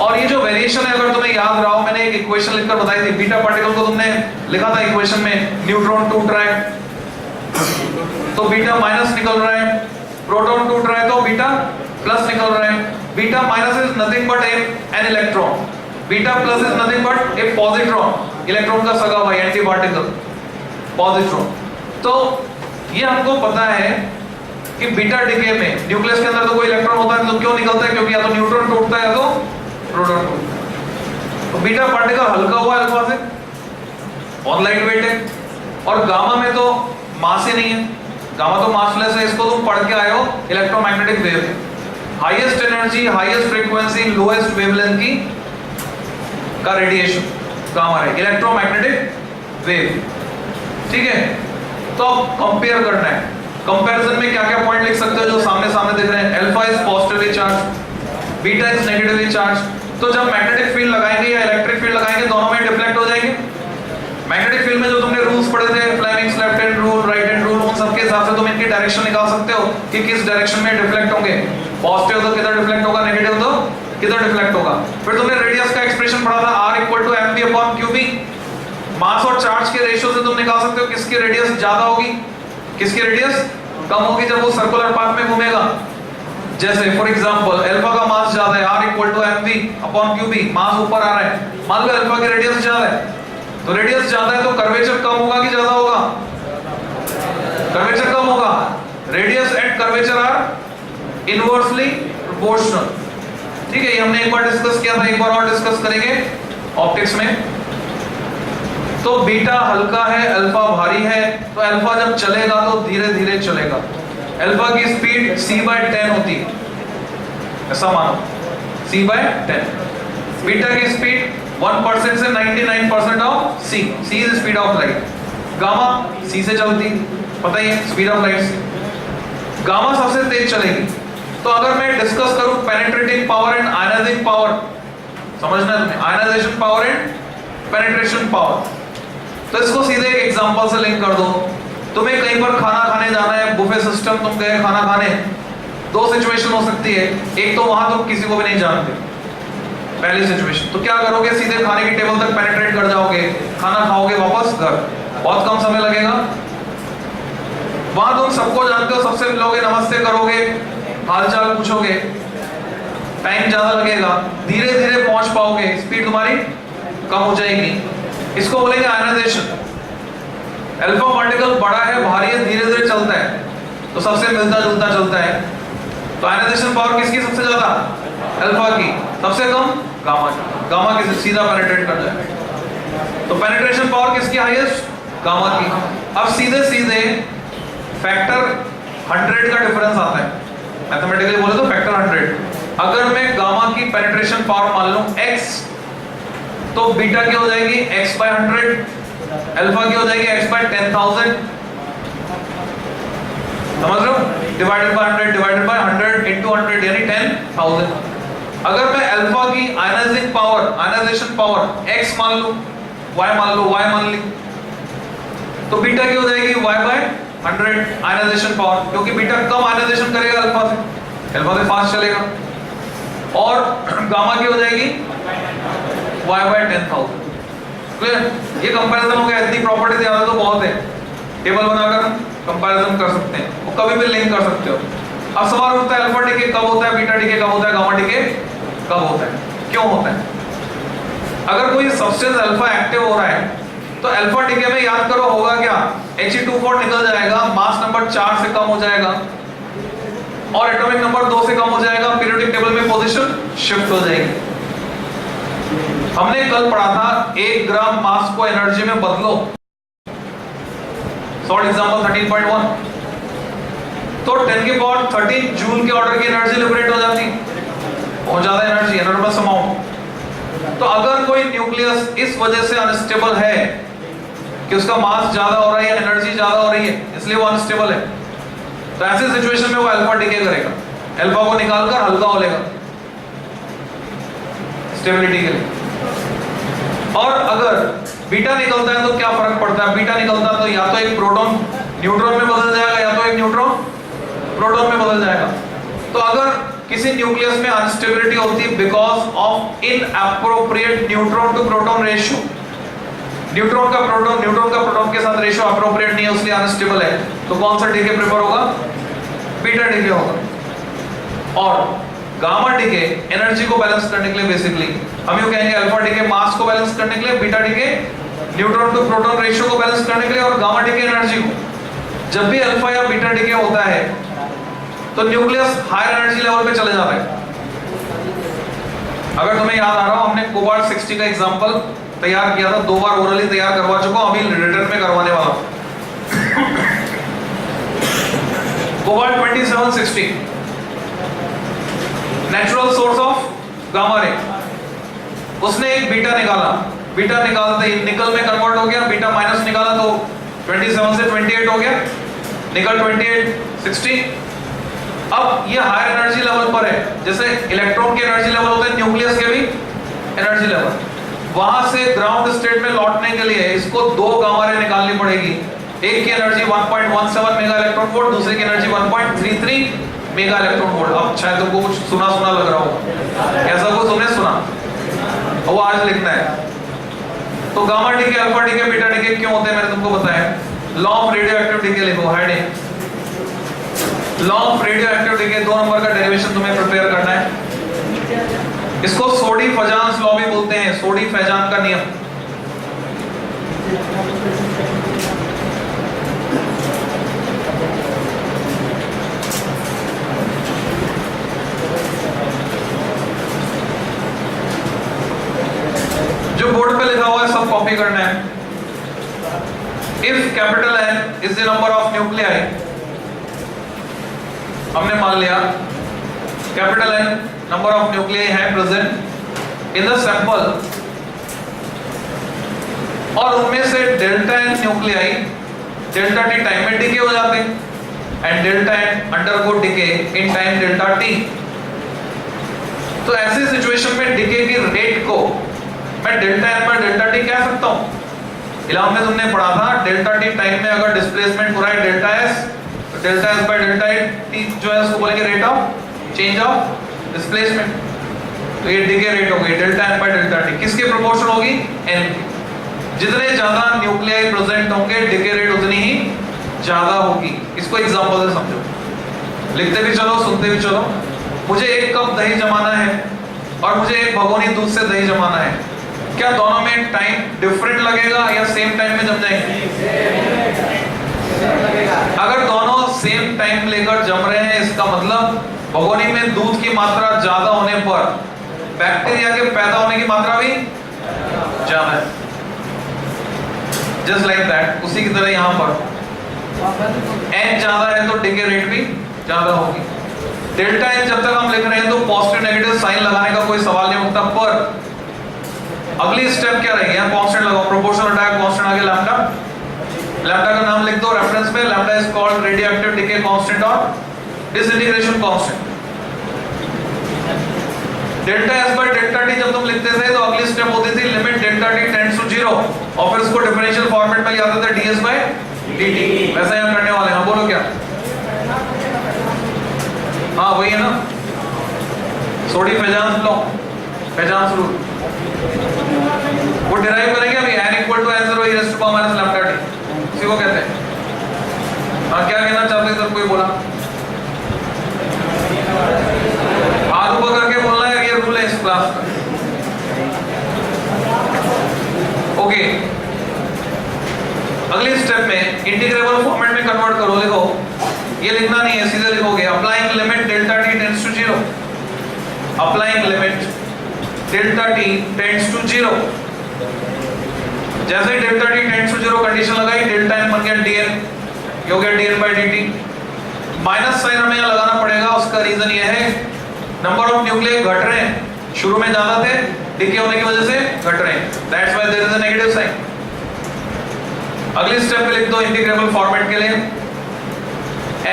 और ये जो वेरिएशन है, अगर तुम्हें याद रहा हो, मैंने एक इक्वेशन लिखकर बताई थी। बीटा पार्टिकल को तुमने लिखा था इक्वेशन में, न्यूट्रॉन टूट रहा है तो बीटा माइनस निकल रहा है, प्रोटॉन टूट रहा है तो बीटा प्लस निकल रहा है। Beta minus is nothing but an electron, beta plus is nothing but A positron, electron का सगा भाई, एंटी पार्टिकल पॉजिट्रॉन। तो ये हमको पता है कि बीटा डिके में न्यूक्लियस के अंदर तो कोई इलेक्ट्रॉन होता है तो क्यों निकलता है? क्योंकि या तो न्यूट्रॉन टूटता है या तो प्रोटॉन टूटता है। तो बीटा पार्टिकल हल्का हुआ अल्फा से, बहुत लाइट वेट है। और गामा में तो मास ही नहीं है, गामा तो मासलेस है, इसको तुम पढ़ के आए हो electromagnetic wave, highest energy, highest frequency, lowest wavelength की का रेडिएशन गामा है, इलेक्ट्रोमैग्नेटिक वेव। ठीक है, तो अब कंपेयर करना है। कंपैरिजन में क्या क्या पॉइंट लिख सकते हो जो सामने सामने दिख रहे हैं? Alpha is positively charge, beta is negatively charge. तो जब मैग्नेटिक फील्ड लगाएंगे या इलेक्ट्रिक फील्ड लगाएंगे, दोनों में डिफ्लेक्ट हो जाएंगे। मैग्नेटिक फील्ड में जो तुमने रूल्स पढ़े थे, Fleming's left hand rule, right hand rule, उन सब के हिसाब से तुम इनकी डायरेक्शन निकाल सकते हो कि किस डायरेक्शन में डिफ्लेक्ट होंगे। पॉजिटिव तो किधर डिफ्लेक्ट होगा, नेगेटिव तो किधर डिफ्लेक्ट होगा। फिर तुमने रेडियस का एक्सप्रेशन पढ़ा था, r = mv/qb। मास और चार्ज के रेशियो से तुम निकाल सकते हो किसकी रेडियस ज्यादा होगी, किसकी रेडियस कम होगी जब वो सर्कुलर पाथ में घूमेगा। जैसे फॉर एग्जांपल अल्फा का मास ज्यादा है, r = mv/qb, मास ऊपर आ रहा है, मान लो अल्फा की रेडियस ज्यादा है, तो रेडियस ज्यादा है तो कर्वेचर कम होगा कि ज्यादा होगा? कर्वेचर कम होगा। Radius and curvature R inversely proportional. ठीक है, ये हमने एक बार डिस्कस किया था, एक बार और डिस्कस करेंगे ऑप्टिक्स में। तो बीटा हल्का है, अल्फा भारी है, तो अल्फा जब चलेगा तो धीरे धीरे चलेगा। अल्फा की स्पीड c/10 होती है, ऐसा मानो, c/10। बीटा की स्पीड 1% से 99% of c is speed of light. Gamma c से चलती, पता ही है, स्पीड ऑफ लाइट से। गामा सबसे तेज चलेगी। तो अगर मैं डिस्कस करूं penetrating power and ionizing power, समझना है तुम्हें, ionization power and penetration power, तो इसको सीधे एक एग्जांपल से लिंक कर दो। तुम्हें कहीं पर खाना खाने जाना है, बुफे सिस्टम, तुम गए खाना खाने, दो सिचुएशन हो सकती है। एक तो वहां तुम किसी को भी नहीं जानते, पहली सिचुएशन, तो क्या करोगे, सीधे खाने की टेबल तक पेनिट्रेट कर जाओगे, खाना खाओगे, वापस घर, बहुत कम समय लगेगा। वहां तुम सबको जानते हो, सबसे मिलोगे, नमस्ते करोगे, हालचाल पूछोगे, टाइम ज्यादा लगेगा, धीरे धीरे पहुंच पाओगे, स्पीड तुम्हारी कम हो जाएगी। इसको बोलेंगे आयनाइजेशन। अल्फा पार्टिकल बड़ा है, भारी है, धीरे धीरे चलता है, तो सबसे मिलता जुलता चलता है, तो आयनाइजेशन पावर किसकी सबसे ज्यादा? अल्फा की। सबसे कम गामा की। गामा की सीधा पेनिट्रेट कर जाए। तो पेनिट्रेशन पावर किसकी हाईएस्ट? गामा की। अब सीधे सीधे फैक्टर 100 का डिफरेंस आता है, मैथमेटिकली बोले तो फैक्टर 100। अगर मैं गामा की पेनिट्रेशन पावर मान लूं x, तो बीटा की हो जाएगी x/100, अल्फा की हो जाएगी x/10,000, समझ रहे हो? Divided by 100 divided by 100 into 100 यानी 10,000। अगर मैं अल्फा की ionizing power, ionization power x मान लूं, y मान लो, y मान ली, तो बीटा की हो जाएगी y/100 आयनाइजेशन पावर, क्योंकि बीटा कम आयनाइजेशन करेगा अल्फा से फास्ट चलेगा। और गामा की हो जाएगी y/10,000। क्लियर? ये कंपैरिजन हो गया, इतनी प्रॉपर्टी ज्यादा तो बहुत है, टेबल बनाकर कंपैरिजन कर सकते हैं, वो कभी भी लिंक कर सकते हो। अब सवाल उठता है अल्फा डीके कब होता है, बीटा डीके कब होता है, गामा डीके कब होता है, क्यों होता है? अगर कोई सब्सटेंस अल्फा एक्टिव हो रहा है तो अल्फा डीके में याद करो होगा क्या, He2 निकल जाएगा, मास नंबर 4 से कम हो जाएगा और एटॉमिक नंबर 2 से कम हो जाएगा, पीरियोडिक टेबल में पोजीशन शिफ्ट हो जाएगी। हमने कल पढ़ा था 1 ग्राम मास को एनर्जी में बदलो, शॉर्ट एग्जांपल 13.1, तो 10⁻13 जूल के ऑर्डर की एनर्जी लिबरेट हो जाती, बहुत ज्यादा एनर्जी, एनॉर्मस अमाउंट। तो अगर कोई न्यूक्लियस इस वजह से अनस्टेबल है कि उसका मास ज्यादा हो रहा है या एनर्जी ज्यादा हो रही है, इसलिए वो अनस्टेबल है, तो ऐसे सिचुएशन में वो अल्फा डीके करेगा, अल्फा को निकालकर हल्का हो लेगा स्टेबिलिटी के लिए। और अगर बीटा निकलता है तो क्या फर्क पड़ता है, बीटा निकलता है तो या तो एक प्रोटॉन न्यूट्रॉन में बदल जाएगा या तो एक न्यूट्रॉन प्रोटॉन में बदल जाएगा। तो अगर किसी न्यूक्लियस में अनस्टेबिलिटी होती है because of inappropriate neutron to proton ratio, neutron का प्रोटॉन के साथ रेशियो अप्रोप्रिएट नहीं है, इसलिए अनस्टेबल है, तो कौन सा डीके प्रेफर होगा? बीटा डीके होगा। और गामा डीके एनर्जी को बैलेंस करने के लिए, बेसिकली हम यूं कहेंगे अल्फा डीके मास को बैलेंस करने के लिए, beta decay neutron to proton ratio को बैलेंस करने के लिए, और गामा डीके एनर्जी को। जब भी अल्फा या बीटा डीके होता है तो न्यूक्लियस हायर एनर्जी लेवल पे चले जाता है, अगर तुम्हें याद आ रहा हो, हमने कोबाल्ट 60 का एग्जांपल तैयार किया था, 2 बार ओरली तैयार करवा चुका हूं, अभी रिटर्न में करवाने वाला हूं। Cobalt 2760 natural source of gamma ray, उसने एक बीटा निकाला, बीटा निकालते ही निकल में कन्वर्ट हो गया, बीटा माइनस निकाला तो 27 से 28 हो गया, निकल 28 60। अब ये हायर एनर्जी लेवल पर है, जैसे इलेक्ट्रॉन के एनर्जी लेवल होते हैं, न्यूक्लियस के भी एनर्जी लेवल। वहां से ग्राउंड स्टेट में लौटने के लिए इसको 2 गामा रे निकालनी पड़ेगी। एक की एनर्जी 1.17 मेगा इलेक्ट्रॉन वोल्ट, दूसरे की एनर्जी 1.33 मेगा इलेक्ट्रॉन वोल्ट। अब शायद तुमको कुछ सुना सुना लग रहा हो, ऐसा कुछ तुमने सुना, वो आज लिखना है। तो gamma decay, alpha decay, beta decay क्यों होते हैं मैंने तुमको बताया। लॉ ऑफ रेडियोएक्टिव डीके लिखो, heading law of radioactive decay, 2 number का डेरिवेशन तुम्हें प्रिपेयर करना है। इसको सोडी फजान्स लॉ भी बोलते हैं, सोडी फैजान का नियम। जो बोर्ड पे लिखा हुआ है सब कॉपी करना है। If capital N is the number of nuclei, हमने मान लिया capital N number of nuclei है प्रेजेंट इन द सैंपल, और उनमें से delta N nuclei delta T time में डीके हो जाते हैं and delta N undergo decay in time delta T। तो ऐसे सिचुएशन में डीके की रेट को मैं डेल्टा N पर डेल्टा T कह सकता हूं। इलाम में तुमने पढ़ा था डेल्टा T टाइम में अगर डिस्प्लेसमेंट हो रहा है डेल्टा S, तो delta S by delta T जो है उसको बोलेंगे rate of change of displacement. तो ये डीके रेट हो गई delta N bye delta T, किसके प्रोपोर्शन होगी, N की। जितने ज्यादा न्यूक्लियाई प्रेजेंट होंगे डीके रेट उतनी ही ज्यादा होगी। इसको एग्जांपल से समझो, लिखते भी चलो सुनते भी चलो। मुझे 1 कप दही जमाना है और मुझे 1 भगोनी दूध से दही जमाना है, क्या दोनों में टाइम डिफरेंट लगेगा या सेम टाइम में जम जाएंगे? अगर दोनों सेम टाइम लेकर जम रहे हैं, इसका मतलब भगोनी में दूध की मात्रा ज्यादा होने पर बैक्टीरिया के पैदा होने की मात्रा भी ज्यादा है। जस्ट लाइक दैट, उसी की तरह यहां पर n ज्यादा है तो डीके रेट भी ज्यादा होगी। डेल्टा n जब तक हम लिख रहे हैं तो पॉजिटिव नेगेटिव साइन लगाने का कोई सवाल नहीं उठता, पर अगली स्टेप क्या रहेगी, यहां कांस्टेंट लगाओ, प्रोपोर्शनल हटाया कांस्टेंट आगे लैम्डा, लैम्डा का नाम लिख दो रेफरेंस में, lambda is called radioactive decay constant और disintegration constant. Delta S by delta T जब तुम लिखते थे तो अगली स्टेप होती थी limit delta T tends to 0 और फिर इसको डिफरेंशियल फॉर्मेट में लिया जाता था ds बाय dt। वैसा यहां करने वाले हैं, बोलो क्या, हाँ वही है ना, Soddy Fajans law, Fajans rule, वो डिराइव करेंगे अभी n equal to n0 e raised to power minus lambda t, इसी को कहते हैं। हाँ क्या कहना चाहते हैं सर, कोई बोला, हाथ ऊपर करके बोलना है, ये रूल है इस क्लास का। ओके, अगली स्टेप में इंटीग्रेबल फॉर्मेट में कन्वर्ट करो, लिखो, ये लिखना नहीं है सीधे लिखोगे applying limit delta t tends to 0, applying limit delta t tends to 0। जैसे ही delta t tends to 0 condition लगाई, डेल्टा n बन गया dn, ये हो गया dn by dt। Minus sign हमें यहां लगाना पड़ेगा, उसका रीजन ये है नंबर ऑफ न्यूक्लियाई घट रहे हैं, शुरू में ज्यादा थे, डीके होने की वजह से घट रहे हैं, that's why there is a negative sign. अगली स्टेप पे लिख दो इंटीग्रेबल फॉर्मेट के लिए,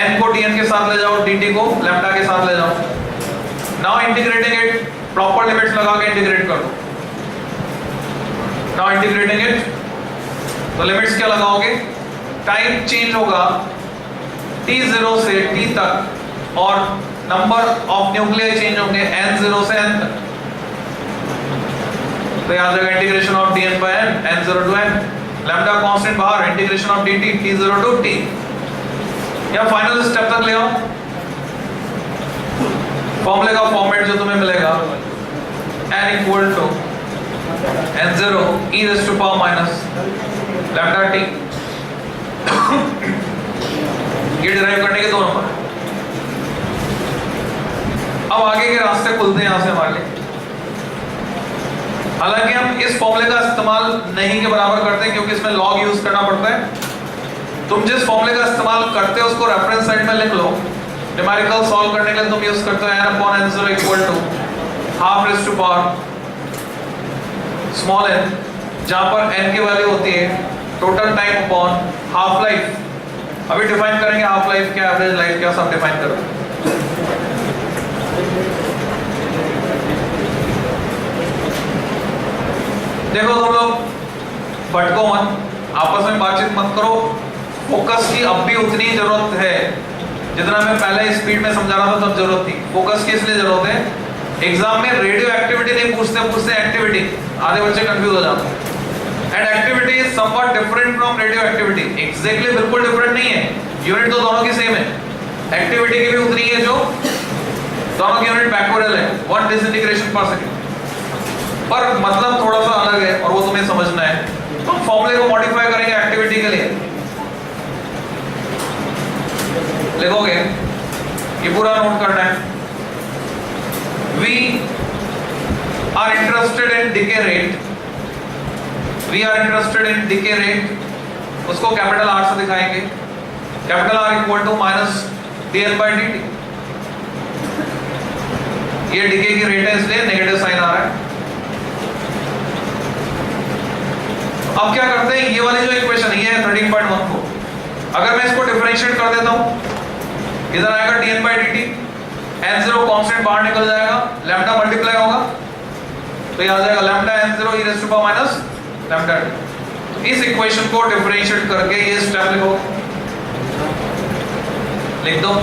n को dn के साथ ले जाओ, dt को लैम्डा के साथ ले जाओ। Now integrating it, proper limits लगा के इंटीग्रेट कर दो। नाउ इंटीग्रेटिंग इट, तो लिमिट्स क्या लगाओगे, टाइम चेंज होगा t0 से t तक और नंबर ऑफ न्यूक्लियाई चेंज होंगे n0 से n तक। तो यहां जाएगा integration of dn by n, n0 to n, lambda constant बाहर, integration of dt t0 to t। या फाइनल स्टेप तक ले आओ, फॉर्मूले का फॉर्मेट जो तुम्हें मिलेगा n equal to n0 e raised to power minus lambda t। ये डिराइव करने के 2 नंबर। अब आगे के रास्ते खुलते हैं यहां से हमारे लिए। हालांकि हम इस फॉर्मूले का इस्तेमाल नहीं के बराबर करते हैं क्योंकि इसमें लॉग यूज करना पड़ता है। तुम जिस फॉर्मूले का इस्तेमाल करते हो उसको रेफरेंस साइड में लिख लो। न्यूमेरिकल सॉल्व करने के लिए तुम यूज करते हो n/n0 equal to half raise to power small n, जहां पर n की वैल्यू होती है total time upon half life. अभी डिफाइन करेंगे हाफ लाइफ क्या, एवरेज लाइफ क्या, सब डिफाइन करेंगे। देखो तुम लोग भटको मत, आपस में बातचीत मत करो। फोकस की अब भी उतनी जरूरत है जितना मैं पहले स्पीड में समझा रहा था तब जरूरत थी। फोकस की इसलिए जरूरत है, एग्जाम में रेडियो एक्टिविटी नहीं पूछते एक्टिविटी, आधे बच्चे कंफ्यूज हो जाते हैं। And activity is somewhat different from radio activity, exactly बिल्कुल डिफरेंट नहीं है, यूनिट तो दोनों की सेम है। एक्टिविटी की भी उतनी है जो दोनों की यूनिट बैक्वोरल है, 1 डिसइंटीग्रेशन पर सेकंड, पर मतलब थोड़ा सा अलग है और वो तुम्हें समझना है। तो फॉर्मूले को मॉडिफाई करेंगे एक्टिविटी के लिए। लिखोगे, ये पूरा नोट करना है। We are interested in decay rate, we are interested in decay rate, उसको कैपिटल आर से दिखाएंगे। Capital R equal to minus dn/dt। ये डिके की रेट है इसलिए नेगेटिव साइन आ रहा है। अब क्या करते हैं, ये वाली जो इक्वेशन ये है 13.14, अगर मैं इसको डिफरेंशिएट कर देता हूं, इधर आएगा dn/dt, n0 कांस्टेंट बाहर निकल जाएगा, लैम्डा मल्टीप्लाई होगा तो ये आ जाएगा lambda n0 e raised to power minus lambda t। तो इस इक्वेशन को डिफरेंशिएट करके ये स्टेप लिखो, लिख दो,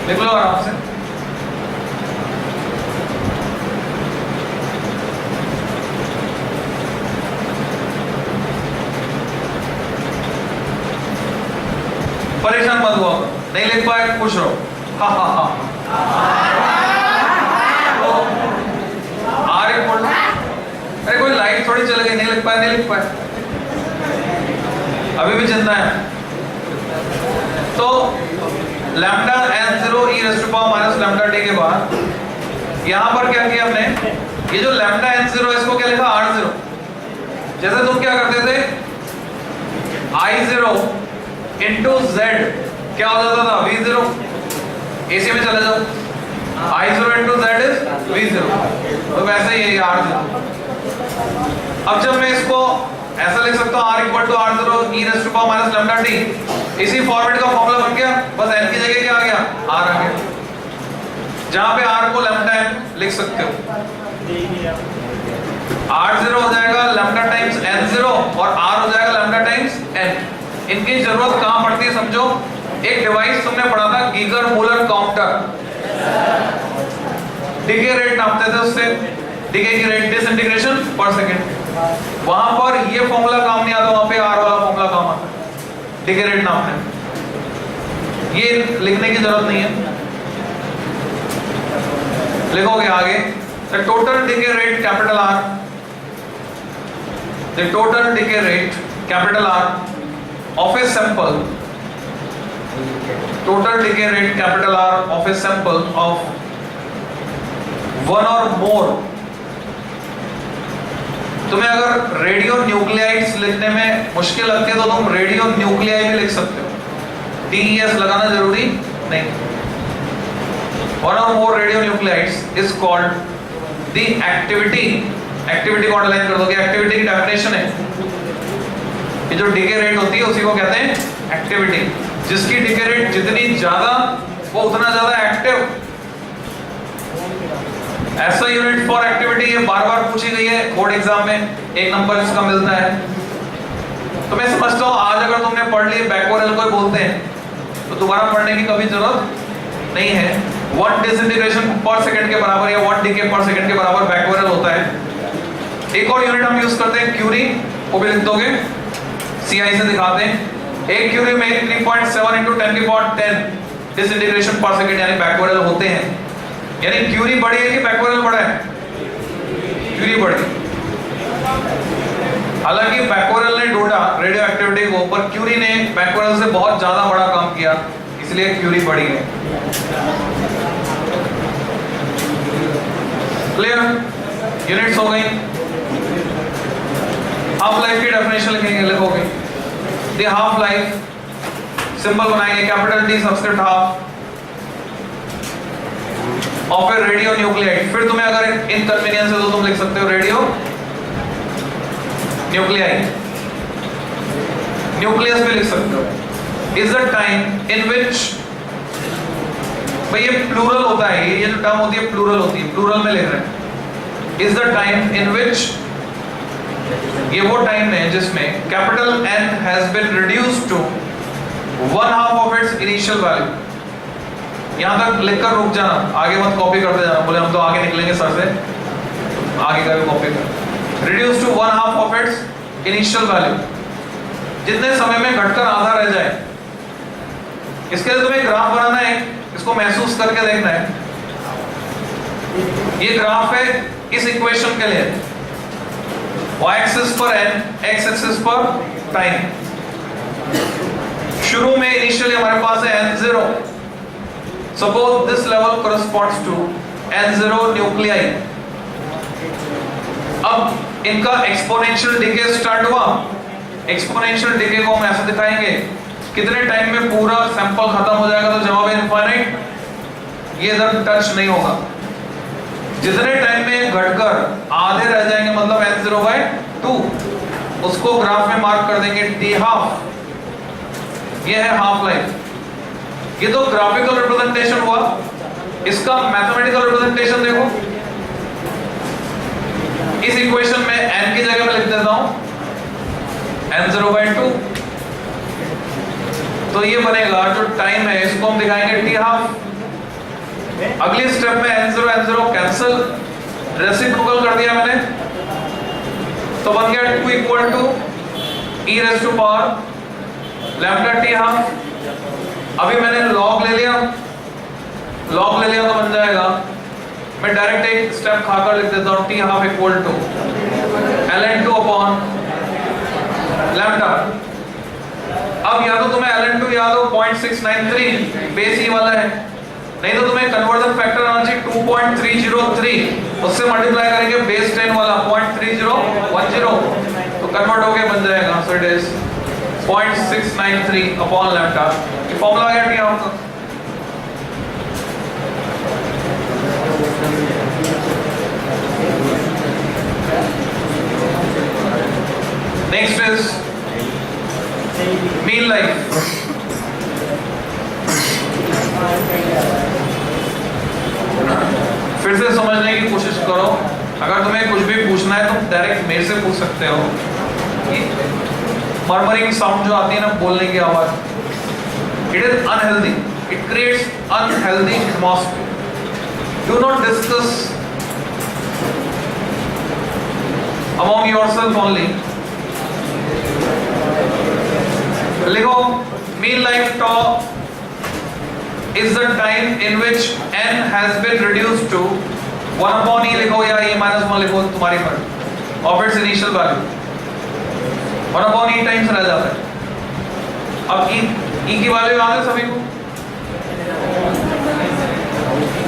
लिख लो आराम से। परेशान मत हुआ, नहीं लिख पाए खुश रहो, हा हा हा। आर इक्वल, अरे कोई लाइट थोड़ी चल गई, नहीं लिख पाए, नहीं लिख पाए, अभी भी चिंता है। तो lambda n0 e raised to power minus lambda t के बाद यहां पर क्या किया हमने, ये जो लैम्डा n0 इसको क्या लिखा r0। जैसे तुम क्या करते थे, I0 इंटू z क्या हो जाता था, v0, एसी में चले जाओ, I0 into z is v0, तो वैसे ही है r0। अब जब मैं इसको ऐसा लिख सकता हूँ, r equal to r0 e raised to power minus lambda t, इसी फॉर्मेट का फॉर्मूला बन गया, बस n की जगह क्या आ गया, r आ गया, जहां पे r को लैम्डा n लिख सकते हो। r0 हो जाएगा लैम्डा टाइम्स n0 और r हो जाएगा लैम्डा टाइम्स n। इनकी जरूरत कहां पड़ती है समझो, एक डिवाइस तुमने पढ़ा था Geiger Muller counter, decay rate नापते थे उससे, डिके की रेट डिसइंटीग्रेशन पर सेकंड, वहां पर ये फॉर्मूला काम नहीं आता, वहां पे आर वाला फॉर्मूला काम आता है डिके रेट नापने। ये लिखने की जरूरत नहीं है, लिखोगे आगे, the total decay rate capital R, the total decay rate capital R of a sample, total decay rate capital R of a sample of one or more। तुम्हें अगर रेडियो न्यूक्लियाइड्स लिखने में मुश्किल लगती है तो तुम रेडियो न्यूक्लियाई भी लिख सकते हो, DES लगाना जरूरी नहीं। one or more radionuclides is called the activity, activity को अंडरलाइन कर दोगे, एक्टिविटी की डेफिनेशन है, ये जो डिके रेट होती है उसी को कहते हैं एक्टिविटी। जिसकी डिके रेट जितनी ज्यादा वो उतना ज्यादा एक्टिव। ऐसा यूनिट फॉर एक्टिविटी ये बार बार पूछी गई है बोर्ड एग्जाम में, 1 नंबर इसका मिलता है। तो मैं समझता हूँ आज अगर तुमने पढ़ ली बैकओरल को बोलते हैं तो दोबारा पढ़ने की कभी जरूरत नहीं है। 1 डिसइंटीग्रेशन पर सेकंड के बराबर या 1 डिके पर सेकंड के बराबर बैकओरल होता है। एक और यूनिट हम यूज करते हैं क्यूरी, वो भी लिख दोगे, CI से दिखाते हैं। एक क्यूरी में 3.7 into 10 की पावर 10 डिसइंटीग्रेशन पर सेकंड यानी बैकओरल होते हैं। यानी क्यूरी बड़ी है कि बैकओरल बड़ा है, क्यूरी बड़ी। हालांकि बैकओरल ने ढूंढा रेडियो एक्टिविटी को, पर क्यूरी ने बैकओरल से बहुत ज्यादा बड़ा काम किया, इसलिए क्यूरी बड़ी है। क्लियर? यूनिट्स हो गई। हाफ लाइफ की डेफिनेशन लिखेंगे, लिखोगे द हाफ लाइफ सिंबल बनाएंगे capital D subscript half of A radio nuclide. फिर तुम्हें अगर इनकन्वीनियंस है तो तुम लिख सकते हो रेडियो न्यूक्लियाइड, न्यूक्लियस भी लिख सकते हो। इज द टाइम इन विच, भाई ये प्लूरल होता है, ये जो टर्म होती है प्लूरल होती है, प्लूरल में लिख रहे हैं। Is the time in which, ये वो टाइम है जिसमें capital N has been reduced to 1/2 of its initial value. यहां तक लिखकर रुक जाना, आगे मत कॉपी करते जाना, बोले हम तो आगे निकलेंगे सर से, आगे का भी कॉपी कर। Reduce to 1/2 of its initial value, जितने समय में घटकर आधा रह जाए। इसके लिए तुम्हें ग्राफ बनाना है, इसको महसूस करके देखना है। ये ग्राफ है इस इक्वेशन के लिए, y एक्सिस पर n, x एक्सिस पर टाइम। शुरू में इनिशियली हमारे पास है n0। Suppose this level corresponds to n0 nuclei. अब इनका एक्सपोनेंशियल डिके स्टार्ट हुआ। एक्सपोनेंशियल डिके को हम ऐसे दिखाएंगे, कितने टाइम में पूरा सैंपल खत्म हो जाएगा, तो जवाब है इनफाइनाइट, ये इधर टच नहीं होगा। जितने टाइम में घटकर आधे रह जाएंगे, मतलब n0/2, उसको ग्राफ में मार्क कर देंगे t12। ये है हाफ लाइफ। ये तो ग्राफिकल रिप्रेजेंटेशन हुआ, इसका मैथमेटिकल रिप्रेजेंटेशन देखो। इस इक्वेशन में n की जगह में लिख देता हूं n0/2, तो ये बनेगा जो टाइम है, इसको हम दिखाएंगे t12। अगली स्टेप में n0 कैंसिल, रेसिप्रोकल कर दिया मैंने, तो बन गया 2 equal to e raise to power lambda t12। अभी मैंने लॉग ले लिया, लॉग ले लिया तो बन जाएगा, मैं डायरेक्ट एक स्टेप खाकर लिख देता हूं t12 equal to ln2 upon lambda. अब या तो तुम्हें ln2 याद हो 0.693, बेस ही वाला है, नहीं तो तुम्हें कन्वर्जन फैक्टर आना चाहिए 2.303, उससे मल्टीप्लाई करेंगे बेस 10 वाला 0.3010, तो कन्वर्ट होके बन जाएगा। So it is 0.693 upon lambda. ये फॉर्मूला आ गया टी आपका। Next is mean life. फिर से समझने की कोशिश करो, अगर तुम्हें कुछ भी पूछना है तो डायरेक्ट मेरे से पूछ सकते हो। मर्मरिंग साउंड जो आती है ना, बोलने की आवाज, it is unhealthy, it creates unhealthy atmosphere. Do not discuss among yourself only. लिखो mean life tau is the time in which n has been reduced to 1/e लिखो या e - 1 लिखो, तुम्हारी पर of its initial value 1/e times रह जाता है। अब e की वैल्यू याद है सभी को,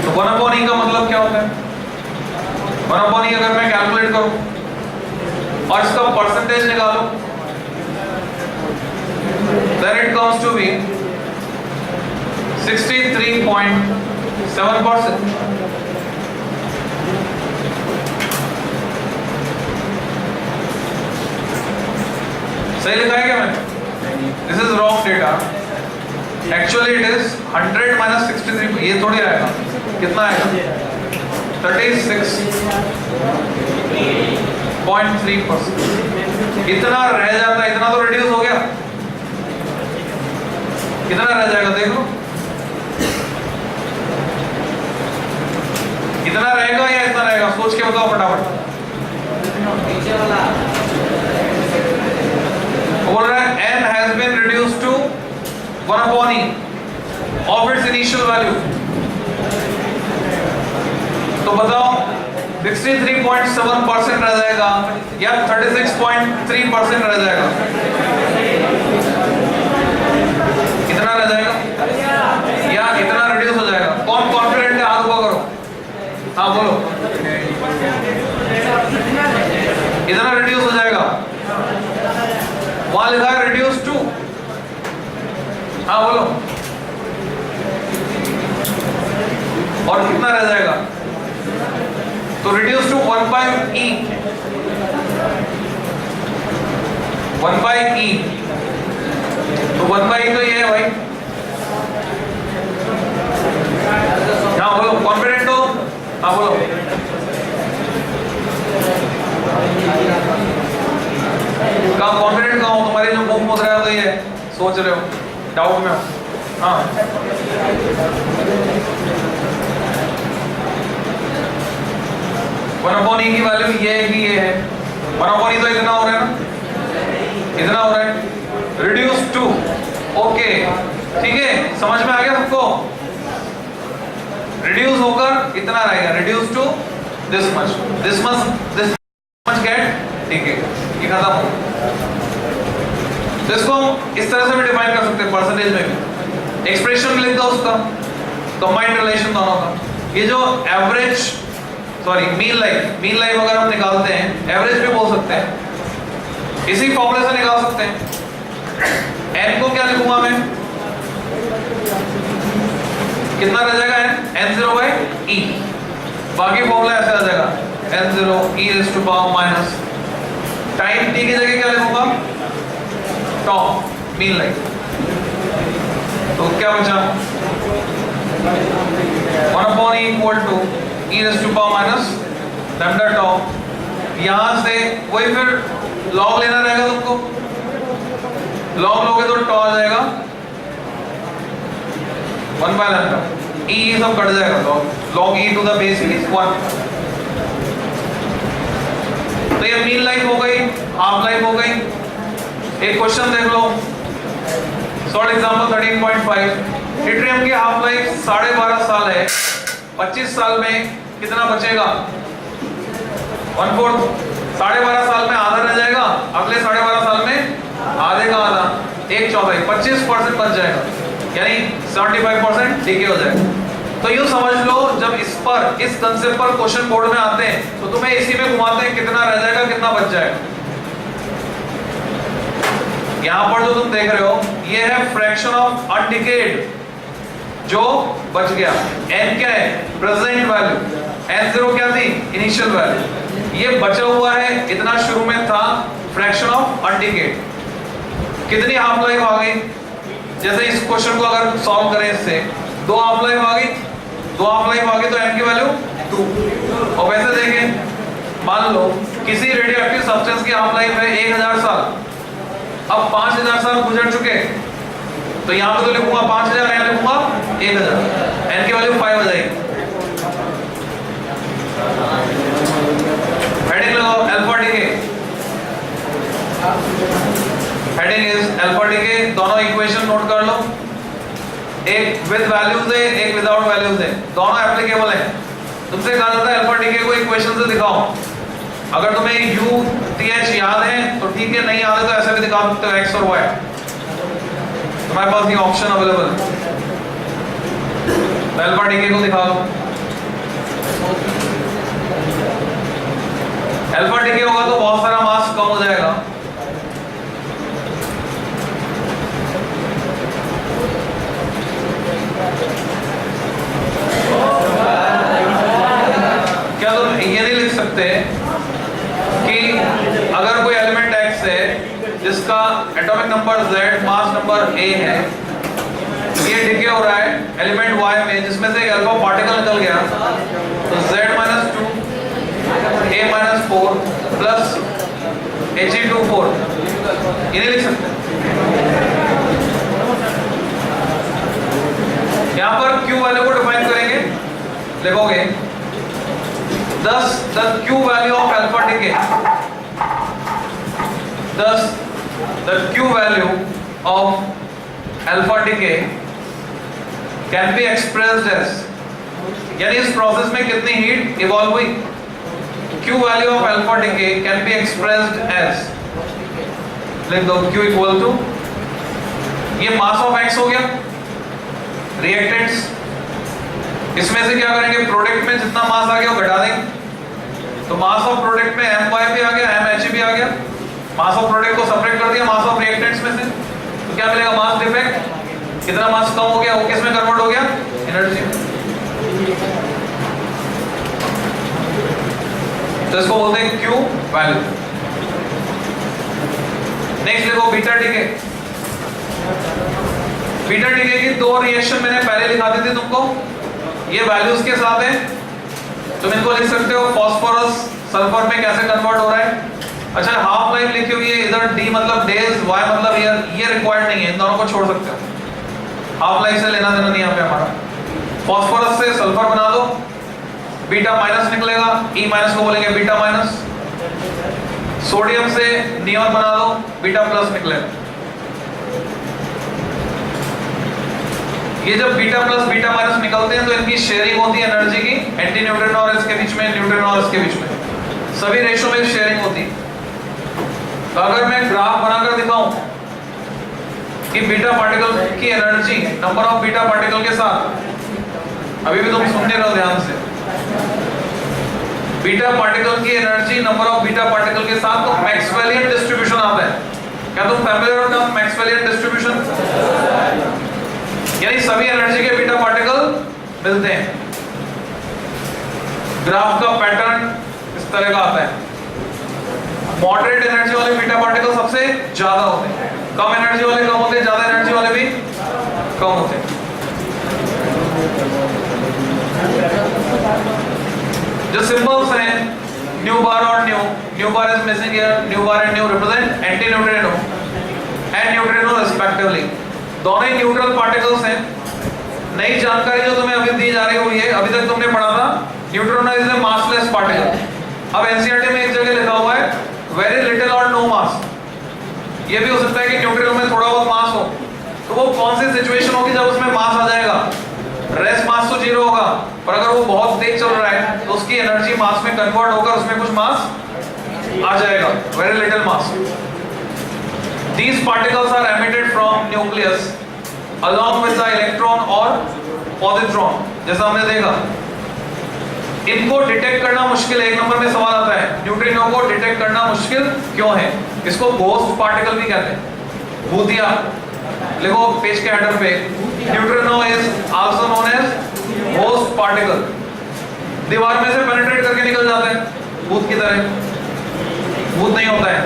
तो 1/e का मतलब क्या होता है? 1/e अगर मैं कैलकुलेट करूं और इसका परसेंटेज निकालो, then it comes to be 63.7%। सही लिखा है क्या मैंने? This is wrong data, actually it is 100 - 63। ये थोड़ी आएगा, कितना आएगा? 36.3%। इतना रह जाता है, इतना तो रिड्यूस हो गया, कितना रह जाएगा देख लो, इतना रहेगा या इतना रहेगा, सोच के बताओ फटाफट। बोल रहा है n has been reduced to 1/e of its initial value, तो बताओ 63.7% रह जाएगा या 36.3% रह जाएगा? कितना रह जाएगा या इतना रिड्यूस हो जाएगा? कौन कॉन्फिडेंट है, हाथ ऊपर करो। हाँ बोलो। वहां लिखा है रिड्यूस टू, हाँ बोलो, और कितना रह जाएगा? तो रिड्यूस टू 1/e, 1/e, तो 1/e तो ये है भाई। हाँ बोलो, कॉन्फिडेंट हो? हाँ बोलो। कहाँ कॉन्फिडेंट कहाँ हो? तुम्हारी जो मुंह मुद्रा है तो ये सोच रहे हो, डाउट में हो। हाँ 1/e की वैल्यू ये है कि ये है 1/e, तो इतना हो रहा है ना, इतना हो रहा है। रिड्यूस टू, ओके ठीक है, समझ में आ गया सबको? रिड्यूस होकर इतना रहेगा, reduce to this much, this much get, ठीक है, ये खत्म हो। तो इसको हम इस तरह से भी डिफाइन कर सकते हैं परसेंटेज में भी, एक्सप्रेशन लिख दो उसका, कंबाइंड रिलेशन दोनों का। ये जो एवरेज, सॉरी मीन लाइफ अगर हम निकालते हैं, एवरेज भी बोल सकते हैं, इसी फॉर्मूले से निकाल सकते हैं। n को क्या लिखूंगा मैं, कितना रह जाएगा n0/e, बाकी फॉर्मूला ऐसे आ जाएगा n0e⁻⁻, टाइम t की जगह क्या लिखूंगा, टॉ, मीन लाइफ। तो क्या बचा 1/e e⁻⁻ लैम्डा टॉ। यहां से वही फिर लॉग लेना रहेगा तुमको, लॉग लोगे तो टॉ आ जाएगा 1/λ, e ये सब कट जाएगा, log e to the base is 1। तो ये मीन लाइफ हो गई, हाफ लाइफ हो गई। एक क्वेश्चन देख लो, शॉर्ट एग्जांपल 13.5, ट्रिटियम की हाफ लाइफ 12.5 साल है, 25 साल में कितना बचेगा, 1/4, 12.5 साल में आधा रह जाएगा, अगले 12.5 साल में आधे का आधा, 1/4, 25% बच जाएगा, यानी 75% डीके हो जाएगा। तो यूं समझ लो, जब इस कंसेप्ट पर क्वेश्चन बोर्ड में आते हैं तो तुम्हें इसी में घुमाते हैं, कितना रह जाएगा, कितना बच जाएगा। यहां पर जो तुम देख रहे हो ये है फ्रैक्शन ऑफ अनडिकेड, जो बच गया। n क्या है, प्रेजेंट वैल्यू, n0 क्या थी, इनिशियल वैल्यू, ये बचा हुआ है, इतना शुरू में था, फ्रैक्शन ऑफ अनडिकेड। कितनी हाफ लाइफ आ गई, जैसे इस क्वेश्चन को अगर सॉल्व करें इससे, 2 हाफ लाइफ आ गई, 2 हाफ लाइफ आ गई, तो n की वैल्यू 2। और वैसे देखें, मान लो किसी रेडियोएक्टिव सब्सटेंस की हाफ लाइफ है 1000 साल, अब 5000 साल गुजर चुके, तो यहां पे तो लिखूंगा 5000, यहां लिखूंगा 1000, n की वैल्यू 5 हो जाएगी। हेडिंग लगाओ alpha decay, heading is alpha decay. दोनों इक्वेशन नोट कर लो, एक विद वैल्यूज है, एक विदाउट वैल्यूज है, दोनों एप्लीकेबल है। तुमसे कहा जाता है अल्फा डीके को इक्वेशन से दिखाओ, अगर तुम्हें u th याद है तो ठीक है, नहीं याद है तो ऐसे भी दिखा सकते हो, x और y, तुम्हारे पास ये ऑप्शन अवेलेबल है। अल्फा डीके को दिखा दो, अल्फा डीके होगा तो बहुत सारा मास कम हो जाएगा। क्या तुम ये नहीं लिख सकते कि अगर कोई एलिमेंट x है जिसका atomic number z, mass number a है, ये डिके हो रहा है एलिमेंट y में जिसमें से एक अल्फा पार्टिकल निकल गया, तो z-2 a-4 प्लस He2 ये नहीं लिख सकते। यहां पर q वैल्यू को डिफाइन करेंगे, लिखोगे thus the q value of alpha decay, thus the q value of alpha decay can be expressed as, यानी इस प्रोसेस में कितनी हीट इवॉल्व हुई, q value of alpha decay can be expressed as, लिख दो q equal to, ये mass of x हो गया, रिएक्टेंट्स, इसमें से क्या करेंगे, प्रोडक्ट में जितना मास आ गया वो घटा देंगे, तो मास ऑफ प्रोडक्ट में my भी आ गया, mh भी आ गया, मास ऑफ प्रोडक्ट को सेपरेट कर दिया मास ऑफ रिएक्टेंट्स में से, तो क्या मिलेगा? Mass defect. कितना मास कम हो गया, वो किस में कन्वर्ट हो गया? एनर्जी। तो इसको बोलते हैं क्यू वैल्यू। नेक्स्ट देखो बीटा डीके। बीटा डीके की दो रिएक्शन मैंने पहले दिखा दी थी तुमको, ये वैल्यूज के साथ है। तुम इनको लिख सकते हो फास्फोरस सल्फर में कैसे कन्वर्ट हो रहा है। अच्छा, हाफ लाइफ लिखी हुई है इधर, डी मतलब डेज, वाई मतलब ईयर, ये रिक्वायर्ड नहीं है, इन दोनों को छोड़ सकते हो, हाफ लाइफ से लेना देना नहीं यहाँ पे हमारा। फास्फोरस से सल्फर बना दो, बीटा माइनस निकलेगा, ई माइनस को बोलेंगे बीटा माइनस। सोडियम से नियॉन बना दो, बीटा प्लस निकलेगा। ये जब बीटा प्लस बीटा माइनस निकलते हैं तो इनकी शेयरिंग होती है एनर्जी की, एंटी न्यूट्रॉन और इसके बीच में, न्यूट्रॉन और इसके बीच में, सभी रेशो में शेयरिंग होती है। तो अगर मैं ग्राफ बनाकर दिखाऊं कि बीटा पार्टिकल की energy number of beta particle के साथ, अभी भी तुम सुनने रहो ध्यान से, बीटा पार्टिकल की energy number of beta particle के साथ, तो मैक्सवेलियन डिस्ट्रीब्यूशन आता है। क्या तुम फैमिलियर हो टर्म मैक्सवेलियन डिस्ट्रीब्यूशन? यानी सभी एनर्जी के बीटा पार्टिकल मिलते हैं। ग्राफ का पैटर्न इस तरह का आता है। मॉडरेट एनर्जी वाले बीटा पार्टिकल सबसे ज्यादा होते हैं, कम एनर्जी वाले कम होते हैं, ज्यादा एनर्जी वाले भी कम होते हैं। जो सिंबल्स हैं न्यू बार और new bar is missing here, new bar and new represent anti neutrino and neutrino respectively. दोनों ही न्यूट्रल पार्टिकल्स हैं। नई जानकारी जो तुम्हें अभी दी जा रही हुई है, अभी तक तुमने पढ़ा था neutron is a massless particle. अब एनसीईआरटी में एक जगह लिखा हुआ है वेरी लिटिल और नो मास। ये भी हो सकता है कि न्यूट्रॉन में थोड़ा बहुत मास हो, तो वो कौन सी सिचुएशन होगी जब उसमें मास आ जाएगा? रेस्ट मास तो जीरो होगा, पर अगर वो बहुत तेज चल रहा है तो उसकी एनर्जी मास में कन्वर्ट होकर उसमें कुछ मास आ जाएगा, very little mass. These particles are emitted from nucleus along with the electron और positron, जैसा हमने देखा। इनको डिटेक्ट करना मुश्किल है। एक नंबर में सवाल आता है न्यूट्रिनो को डिटेक्ट करना मुश्किल क्यों है? इसको घोस्ट पार्टिकल भी कहते हैं, भूतिया। लिखो पेज के हेडर पे, neutrino is also known as ghost particle. दीवार में से पेनिट्रेट करके निकल जाता है भूत की तरह। भूत नहीं होता है,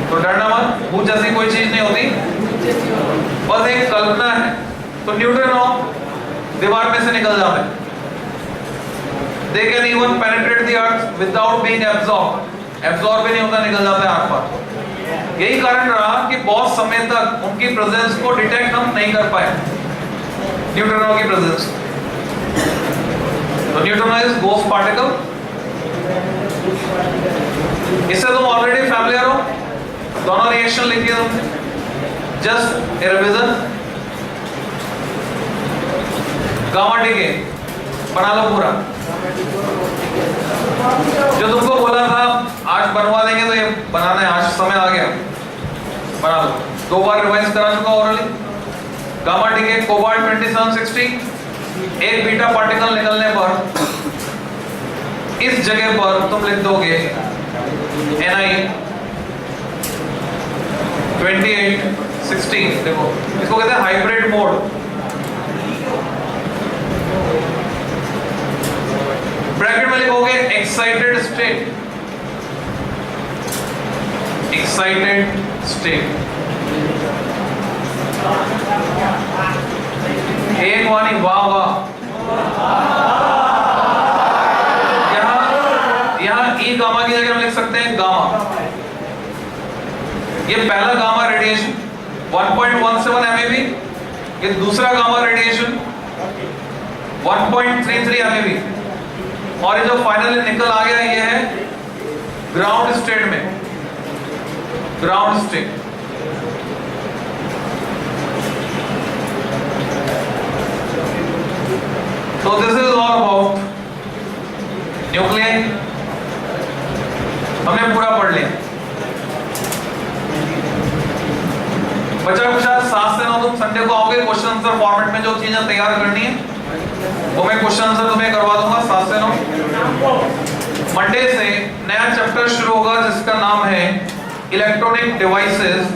तो डरना मत, भूत जैसी कोई चीज नहीं होती, बस एक कल्पना है। तो न्यूट्रिनो दीवार में से निकल जाते हैं। They can even penetrate the earth without being absorbed. Absorb भी नहीं होता, निकल जाता है आर पार। यही कारण रहा कि बहुत समय तक उनकी प्रेजेंस को डिटेक्ट हम नहीं कर पाए, न्यूट्रिनो की प्रेजेंस। तो न्यूट्रिनो इज घोस्ट पार्टिकल। इससे तुम ऑलरेडी फैमिलियर हो, दोनों रिएक्शन लिखी है तुमने, just a revision. Gamma decay बना लो पूरा, जो तुमको बोला था आज बनवा देंगे तो ये बनाना है, आज समय आ गया, बना लो। 2 बार रिवाइज करा चुका ऑलरेडी। गामा डीके कोबाल्ट 2760, एक बीटा पार्टिकल निकलने पर इस जगह पर तुम लिख दोगे Ni 2816। देखो इसको कहते हैं हाइब्रिड मोड। ब्रैकेट में लिखोगे एक्साइटेड स्टेट, एक्साइटेड स्टेट। एक वानी वाह वाह। यहाँ ई गामा की जगह हम लिख सकते हैं गामा। ये पहला गामा रेडिएशन 1.17 MeV, ये दूसरा गामा रेडिएशन 1.33 MeV, और ये जो फाइनली निकल आ गया ये है ग्राउंड स्टेट में, ground state. So this is all about nucleus. हमने पूरा पढ़ लिया। बचा कुछ 7 से 9 तुम संडे को आओगे, क्वेश्चन आंसर फॉर्मेट में जो चीजें तैयार करनी है वो मैं क्वेश्चन आंसर तुम्हें करवा दूंगा 7 से 9। मंडे से नया चैप्टर शुरू होगा जिसका नाम है इलेक्ट्रॉनिक डिवाइसेस,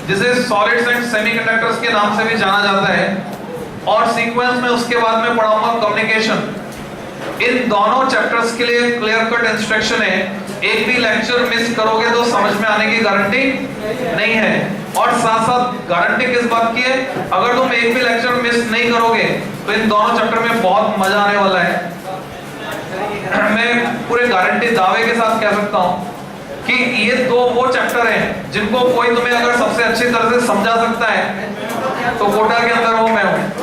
जिसे सॉलिड्स एंड सेमीकंडक्टर्स के नाम से भी जाना जाता है। और सीक्वेंस में उसके बाद में पढ़ाऊंगा कम्युनिकेशन। इन दोनों चैप्टर्स के लिए क्लियर कट इंस्ट्रक्शन है, एक भी लेक्चर मिस करोगे तो समझ में आने की गारंटी नहीं है। और साथ साथ गारंटी किस बात की है, अगर तुम एक भी लेक्चर मिस नहीं करोगे तो इन दोनों चैप्टर में बहुत मजा आने वाला है। मैं पूरे गारंटी दावे के साथ कह सकता हूं कि ये दो वो चैप्टर हैं जिनको कोई तुम्हें अगर सबसे अच्छी तरह से समझा सकता है तो कोटा के अंदर वो मैं हूं।